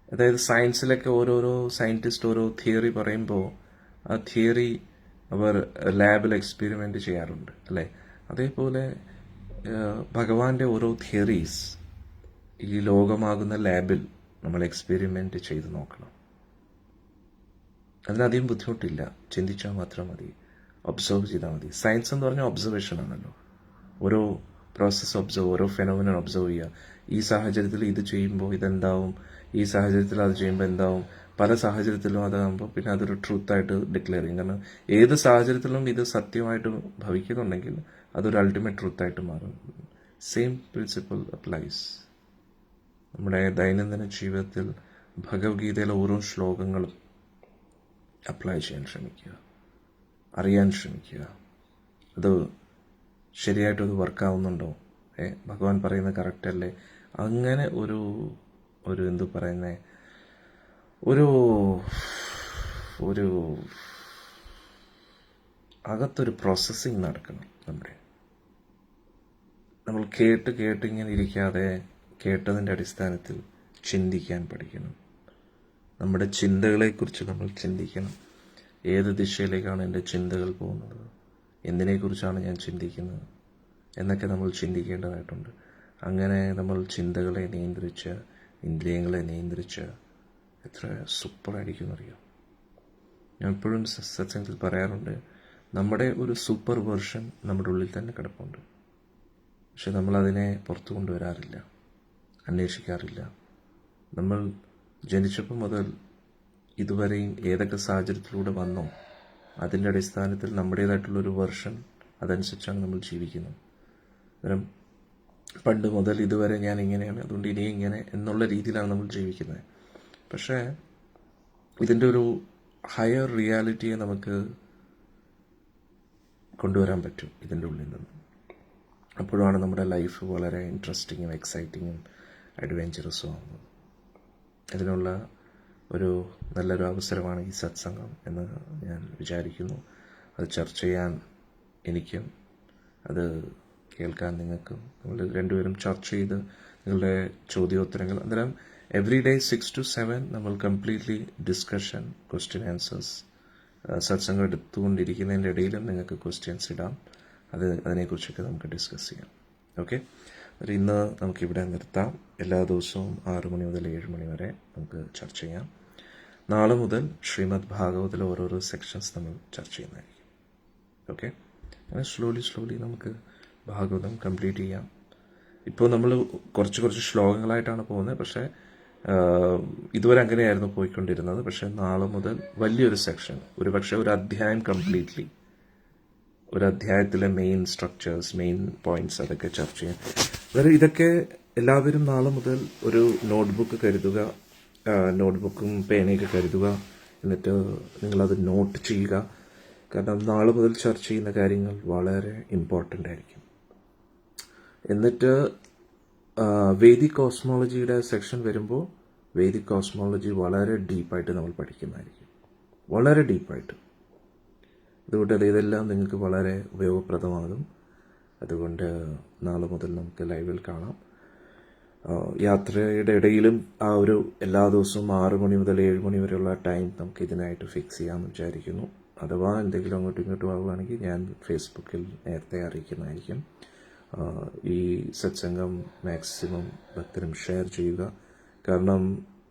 അതായത് സയൻസിലൊക്കെ ഓരോരോ സയൻറ്റിസ്റ്റ് ഓരോ തിയറി പറയുമ്പോൾ ആ തിയറി അവർ ലാബിൽ എക്സ്പെരിമെൻ്റ് ചെയ്യാറുണ്ട് അല്ലേ? അതേപോലെ ഭഗവാന്റെ ഓരോ തിയറീസ് ഈ ലോകമാകുന്ന ലാബിൽ നമ്മൾ എക്സ്പെരിമെൻ്റ് ചെയ്ത് നോക്കണം. അതിനധികം ബുദ്ധിമുട്ടില്ല, ചിന്തിച്ചാൽ മാത്രം മതി, ഒബ്സർവ് ചെയ്താൽ മതി. സയൻസ് എന്ന് പറഞ്ഞാൽ ഒബ്സർവേഷൻ ആണല്ലോ. ഓരോ പ്രോസസ്സ് ഒബ്സർവ്, ഓരോ ഫെനോമിനൻ ഒബ്സർവ് ചെയ്യുക. ഈ സാഹചര്യത്തിൽ ഇത് ചെയ്യുമ്പോൾ ഇതെന്താവും, ഈ സാഹചര്യത്തിൽ അത് ചെയ്യുമ്പോൾ എന്താവും, പല സാഹചര്യത്തിലും അതാകുമ്പോൾ പിന്നെ അതൊരു ട്രൂത്തായിട്ട് ഡിക്ലെയർ ചെയ്യും. കാരണം ഏത് സാഹചര്യത്തിലും ഇത് സത്യമായിട്ട് ഭവിക്കുന്നുണ്ടെങ്കിൽ അതൊരു അൾട്ടിമേറ്റ് ട്രൂത്തായിട്ട് മാറും. സെയിം പ്രിൻസിപ്പിൾ അപ്ലൈസ് നമ്മുടെ ദൈനംദിന ജീവിതത്തിൽ. ഭഗവത്ഗീതയിലെ ഓരോ ശ്ലോകങ്ങളും അപ്ലൈ ചെയ്യാൻ ശ്രമിക്കുക, അറിയാൻ ശ്രമിക്കുക. അത് ശരിയായിട്ടത് വർക്കാവുന്നുണ്ടോ, ഭഗവാൻ പറയുന്നത് കറക്റ്റ് അല്ലേ, അങ്ങനെ ഒരു എന്തു പറയുന്നേ, ഒരു അകത്തൊരു പ്രോസസ്സിങ് നടക്കണം. നമ്മൾ കേട്ട് ഇങ്ങനെ ഇരിക്കാതെ കേട്ടതിൻ്റെ അടിസ്ഥാനത്തിൽ ചിന്തിക്കാൻ പഠിക്കണം. നമ്മുടെ ചിന്തകളെക്കുറിച്ച് നമ്മൾ ചിന്തിക്കണം. ഏത് ദിശയിലേക്കാണ് എൻ്റെ ചിന്തകൾ പോകുന്നത്, എന്തിനെക്കുറിച്ചാണ് ഞാൻ ചിന്തിക്കുന്നത് എന്നൊക്കെ നമ്മൾ ചിന്തിക്കേണ്ടതായിട്ടുണ്ട്. അങ്ങനെ നമ്മൾ ചിന്തകളെ നിയന്ത്രിച്ച്, ഇന്ദ്രിയങ്ങളെ നിയന്ത്രിച്ച് എത്ര സൂപ്പറായിരിക്കും എന്നറിയാം. ഞാൻ എപ്പോഴും സത്സംഗത്തിൽ പറയാറുണ്ട്, നമ്മുടെ ഒരു സൂപ്പർ വേർഷൻ നമ്മുടെ ഉള്ളിൽ തന്നെ കിടപ്പുണ്ട്. പക്ഷെ നമ്മളതിനെ പുറത്തു കൊണ്ടുവരാറില്ല, അന്വേഷിക്കാറില്ല. നമ്മൾ ജനിച്ചപ്പോൾ മുതൽ ഇതുവരെയും ഏതൊക്കെ സാഹചര്യത്തിലൂടെ വന്നോ അതിൻ്റെ അടിസ്ഥാനത്തിൽ നമ്മുടേതായിട്ടുള്ളൊരു വേർഷൻ അതനുസരിച്ചാണ് നമ്മൾ ജീവിക്കുന്നത്. അന്നേരം പണ്ട് മുതൽ ഇതുവരെ ഞാൻ ഇങ്ങനെയാണ്, അതുകൊണ്ട് ഇനി ഇങ്ങനെ എന്നുള്ള രീതിയിലാണ് നമ്മൾ ജീവിക്കുന്നത്. പക്ഷേ ഇതിൻ്റെ ഒരു ഹയർ റിയാലിറ്റിയെ നമുക്ക് കൊണ്ടുവരാൻ പറ്റും ഇതിൻ്റെ ഉള്ളിൽ നിന്ന്. അപ്പോഴാണ് നമ്മുടെ ലൈഫ് വളരെ ഇൻട്രസ്റ്റിങ്ങും എക്സൈറ്റിങ്ങും അഡ്വെഞ്ചറസും ആകുന്നത്. ഇതിനുള്ള ഒരു നല്ലൊരു അവസരമാണ് ഈ സത്സംഗം എന്ന് ഞാൻ വിചാരിക്കുന്നു. അത് ചർച്ച ചെയ്യാൻ എനിക്കും അത് കേൾക്കാൻ നിങ്ങൾക്കും, നമ്മൾ രണ്ടുപേരും ചർച്ച ചെയ്ത് നിങ്ങളുടെ ചോദ്യോത്തരങ്ങൾ, അന്നേരം എവറി ഡേ 6 to 7 നമ്മൾ കംപ്ലീറ്റ്ലി ഡിസ്കഷൻ, ക്വസ്റ്റ്യൻ ആൻസേഴ്സ്, സത്സംഗം എടുത്തുകൊണ്ടിരിക്കുന്നതിൻ്റെ ഇടയിലും നിങ്ങൾക്ക് ക്വസ്റ്റ്യൻസ് ഇടാം. അതിനെക്കുറിച്ചൊക്കെ നമുക്ക് ഡിസ്കസ് ചെയ്യാം. ഓക്കെ, ഇന്ന് നമുക്കിവിടെ നിർത്താം. എല്ലാ ദിവസവും 6 മണി മുതൽ 7 മണി വരെ നമുക്ക് ചർച്ച ചെയ്യാം. നാളെ മുതൽ ശ്രീമദ് ഭാഗവതിലെ ഓരോരോ സെക്ഷൻസ് നമ്മൾ ചർച്ച ചെയ്യുന്നതായിരിക്കും. ഓക്കെ, അങ്ങനെ സ്ലോലി നമുക്ക് ഭാഗവതം കംപ്ലീറ്റ് ചെയ്യാം. ഇപ്പോൾ നമ്മൾ കുറച്ച് ശ്ലോകങ്ങളായിട്ടാണ് പോകുന്നത്. പക്ഷേ ഇതുവരെ അങ്ങനെയായിരുന്നു പോയിക്കൊണ്ടിരുന്നത്. പക്ഷേ നാളെ മുതൽ വലിയൊരു സെക്ഷൻ, ഒരു അധ്യായം കംപ്ലീറ്റ്ലി, ഒരു അധ്യായത്തിലെ മെയിൻ സ്ട്രക്ചേഴ്സ്, മെയിൻ പോയിന്റ്സ് അതൊക്കെ ചർച്ച ചെയ്യാം. അതായത് ഇതൊക്കെ എല്ലാവരും നാളെ മുതൽ ഒരു നോട്ട്ബുക്ക് കരുതുക, നോട്ട്ബുക്കും പേനയൊക്കെ കരുതുക. എന്നിട്ട് നിങ്ങളത് നോട്ട് ചെയ്യുക. കാരണം നാളെ മുതൽ ചർച്ച ചെയ്യുന്ന കാര്യങ്ങൾ വളരെ ഇമ്പോർട്ടൻ്റ് ആയിരിക്കും. എന്നിട്ട് വേദിക് കോസ്മോളജിയുടെ സെക്ഷൻ വരുമ്പോൾ വേദിക് കോസ്മോളജി വളരെ ഡീപ്പായിട്ട് നമ്മൾ പഠിക്കുന്നതായിരിക്കും, വളരെ ഡീപ്പായിട്ട്. അതുകൊണ്ട് ഇതെല്ലാം നിങ്ങൾക്ക് വളരെ ഉപയോഗപ്രദമാകും. അതുകൊണ്ട് നാളെ മുതൽ നമുക്ക് ലൈവിൽ കാണാം. യാത്രയുടെ ഇടയിലും എല്ലാ ദിവസവും 6 മണി മുതൽ 7 മണി വരെയുള്ള ടൈം നമുക്ക് ഇതിനായിട്ട് ഫിക്സ് ചെയ്യാമെന്ന് വിചാരിക്കുന്നു. അഥവാ എന്തെങ്കിലും അങ്ങോട്ടും ഇങ്ങോട്ടും ആവുകയാണെങ്കിൽ ഞാൻ ഫേസ്ബുക്കിൽ നേരത്തെ അറിയിക്കുന്നതായിരിക്കും. ഈ സത്സംഗം മാക്സിമം ഭക്തരും ഷെയർ ചെയ്യുക. കാരണം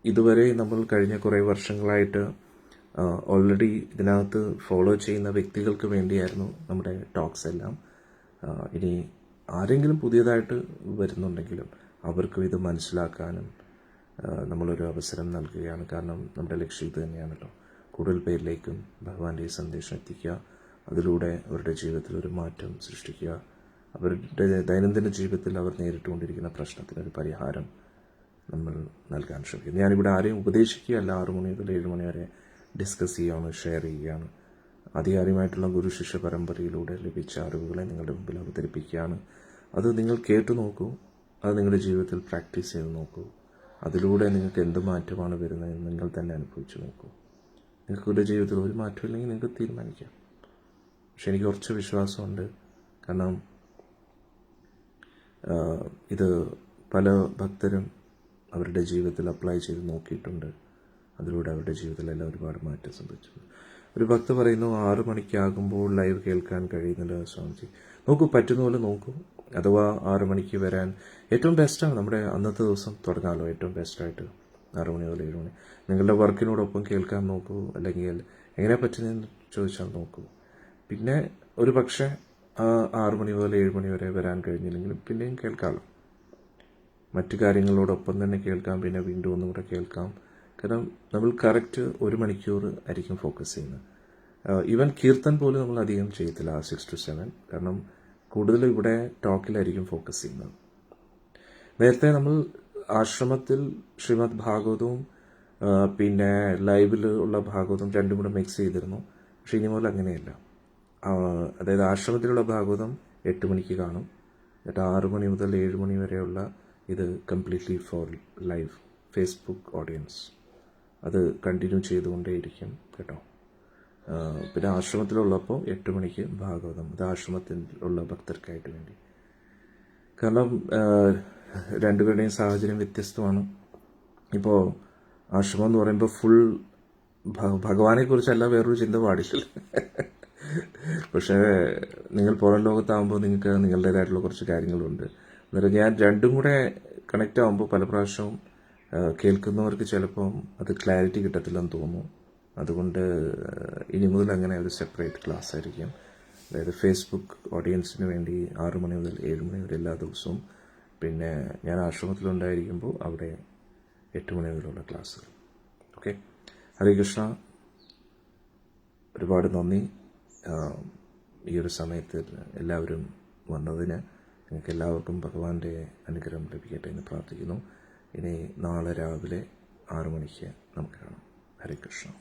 ഇതുവരെ നമ്മൾ കഴിഞ്ഞ കുറേ വർഷങ്ങളായിട്ട് ഓൾറെഡി ഇതിനകത്ത് ഫോളോ ചെയ്യുന്ന വ്യക്തികൾക്ക് വേണ്ടിയായിരുന്നു നമ്മുടെ ടോക്സ് എല്ലാം. ഇനി ആരെങ്കിലും പുതിയതായിട്ട് വരുന്നുണ്ടെങ്കിലും അവർക്കും ഇത് മനസ്സിലാക്കാനും നമ്മളൊരു അവസരം നൽകുകയാണ്. കാരണം നമ്മുടെ ലക്ഷ്യം ഇത് തന്നെയാണല്ലോ, കൂടുതൽ പേരിലേക്കും ഭഗവാന്റെ ഈ സന്ദേശം എത്തിക്കുക, അതിലൂടെ അവരുടെ ജീവിതത്തിൽ ഒരു മാറ്റം സൃഷ്ടിക്കുക, അവരുടെ ദൈനംദിന ജീവിതത്തിൽ അവർ നേരിട്ടുകൊണ്ടിരിക്കുന്ന പ്രശ്നത്തിനൊരു പരിഹാരം നമ്മൾ നൽകാൻ ശ്രമിക്കുന്നു. ഞാനിവിടെ ആരെയും ഉപദേശിക്കുകയല്ല, 6 മണി മുതൽ 7 മണി വരെ ഡിസ്കസ് ചെയ്യുകയാണ്, ഷെയർ ചെയ്യുകയാണ്. ആധികാരികമായിട്ടുള്ള ഗുരു ശിഷ്യ പരമ്പരയിലൂടെ ലഭിച്ച അറിവുകളെ നിങ്ങളുടെ മുമ്പിൽ അവതരിപ്പിക്കുകയാണ്. അത് നിങ്ങൾ കേട്ടു നോക്കൂ, അത് നിങ്ങളുടെ ജീവിതത്തിൽ പ്രാക്ടീസ് ചെയ്ത് നോക്കൂ. അതിലൂടെ നിങ്ങൾക്ക് എന്ത് മാറ്റമാണ് വരുന്നതെന്ന് നിങ്ങൾ തന്നെ അനുഭവിച്ചു നോക്കൂ. നിങ്ങൾക്കൊരു ജീവിതത്തിൽ ഒരു മാറ്റമില്ലെങ്കിൽ നിങ്ങൾക്ക് തീരുമാനിക്കാം. പക്ഷെ എനിക്ക് കുറച്ച് വിശ്വാസമുണ്ട്. കാരണം ഇത് പല ഭക്തരും അവരുടെ ജീവിതത്തിൽ അപ്ലൈ ചെയ്ത് നോക്കിയിട്ടുണ്ട്. അതിലൂടെ അവരുടെ ജീവിതത്തിലെല്ലാം ഒരുപാട് മാറ്റം സംഭവിച്ചിട്ടുണ്ട്. ഒരു ഭക്ത പറയുന്നു, 6 മണിക്കാകുമ്പോൾ ലൈവ് കേൾക്കാൻ കഴിയുന്നില്ല സ്വാമിജി. നോക്കൂ, പറ്റുന്ന പോലെ നോക്കൂ. അഥവാ 6 മണിക്ക് വരാൻ ഏറ്റവും ബെസ്റ്റാണ്. നമ്മുടെ അന്നത്തെ ദിവസം തുടങ്ങാമല്ലോ ഏറ്റവും ബെസ്റ്റായിട്ട് 6 മണി മുതൽ 7 മണി. നിങ്ങളുടെ വർക്കിനോടൊപ്പം കേൾക്കാൻ നോക്കൂ, അല്ലെങ്കിൽ എങ്ങനെ പറ്റുന്നതെന്ന് ചോദിച്ചാൽ നോക്കൂ. പിന്നെ ഒരു പക്ഷേ 6 മണി മുതൽ 7 മണി വരെ വരാൻ കഴിഞ്ഞില്ലെങ്കിലും പിന്നെയും കേൾക്കാമല്ലോ. മറ്റു കാര്യങ്ങളോടൊപ്പം തന്നെ കേൾക്കാം, പിന്നെ വീണ്ടും ഒന്നും കൂടെ കേൾക്കാം. കാരണം നമ്മൾ കറക്റ്റ് 1 മണിക്കൂർ ആയിരിക്കും ഫോക്കസ് ചെയ്യുന്നത്. ഈവൻ കീർത്തൻ പോലും നമ്മൾ അധികം ചെയ്യത്തില്ല 6 to 7. കാരണം കൂടുതലും ഇവിടെ ടോക്കിലായിരിക്കും ഫോക്കസ് ചെയ്യുന്നത്. നേരത്തെ നമ്മൾ ആശ്രമത്തിൽ ശ്രീമദ് ഭാഗവതവും പിന്നെ ലൈവിൽ ഉള്ള ഭാഗവതം രണ്ടും കൂടെ മിക്സ് ചെയ്തിരുന്നു. പക്ഷെ ഇനി മുതൽ അങ്ങനെയല്ല. അതായത് ആശ്രമത്തിലുള്ള ഭാഗവതം 8 മണിക്ക് കാണും. എന്നിട്ട് 6 മണി മുതൽ 7 മണി വരെയുള്ള ഇത് completely for live Facebook audience. അത് കണ്ടിന്യൂ ചെയ്തുകൊണ്ടേയിരിക്കും കേട്ടോ. പിന്നെ ആശ്രമത്തിലുള്ളപ്പോൾ 8 മണിക്ക് ഭാഗവതം, ഇത് ആശ്രമത്തിലുള്ള ഭക്തർക്കായിട്ട് വേണ്ടി. കാരണം രണ്ടുപേരുടെയും സാഹചര്യം വ്യത്യസ്തമാണ്. ഇപ്പോൾ ആശ്രമം എന്ന് പറയുമ്പോൾ ഫുൾ ഭഗവാനെ കുറിച്ചല്ല, വേറൊരു ചിന്ത പാടില്ല. പക്ഷേ നിങ്ങൾ പുറം ലോകത്താകുമ്പോൾ നിങ്ങൾക്ക് നിങ്ങളുടേതായിട്ടുള്ള കുറച്ച് കാര്യങ്ങളുണ്ട്. അന്നേരം ഞാൻ രണ്ടും കൂടെ കണക്റ്റ് ആകുമ്പോൾ പല പ്രാവശ്യവും കേൾക്കുന്നവർക്ക് ചിലപ്പം അത് ക്ലാരിറ്റി കിട്ടത്തില്ലെന്ന് തോന്നുന്നു. അതുകൊണ്ട് ഇനി മുതൽ അങ്ങനെ ഒരു സെപ്പറേറ്റ് ക്ലാസ് ആയിരിക്കും. അതായത് ഫേസ്ബുക്ക് ഓഡിയൻസിന് വേണ്ടി 6 മണി മുതൽ 7 മണി വരെ എല്ലാ ദിവസവും. പിന്നെ ഞാൻ ആശ്രമത്തിലുണ്ടായിരിക്കുമ്പോൾ അവിടെ 8 മണി മുതലുള്ള ക്ലാസ്സുകൾ. ഓക്കെ, ഹരേ കൃഷ്ണ. ഒരുപാട് നന്ദി ഈ ഒരു സമയത്ത് എല്ലാവരും വന്നതിന്. നിങ്ങൾക്ക് എല്ലാവർക്കും ഭഗവാന്റെ അനുഗ്രഹം ലഭിക്കട്ടെ എന്ന് പ്രാർത്ഥിക്കുന്നു. ഇനി നാളെ രാവിലെ 6 മണിക്ക് നമുക്ക് കാണാം. ഹരേ കൃഷ്ണ.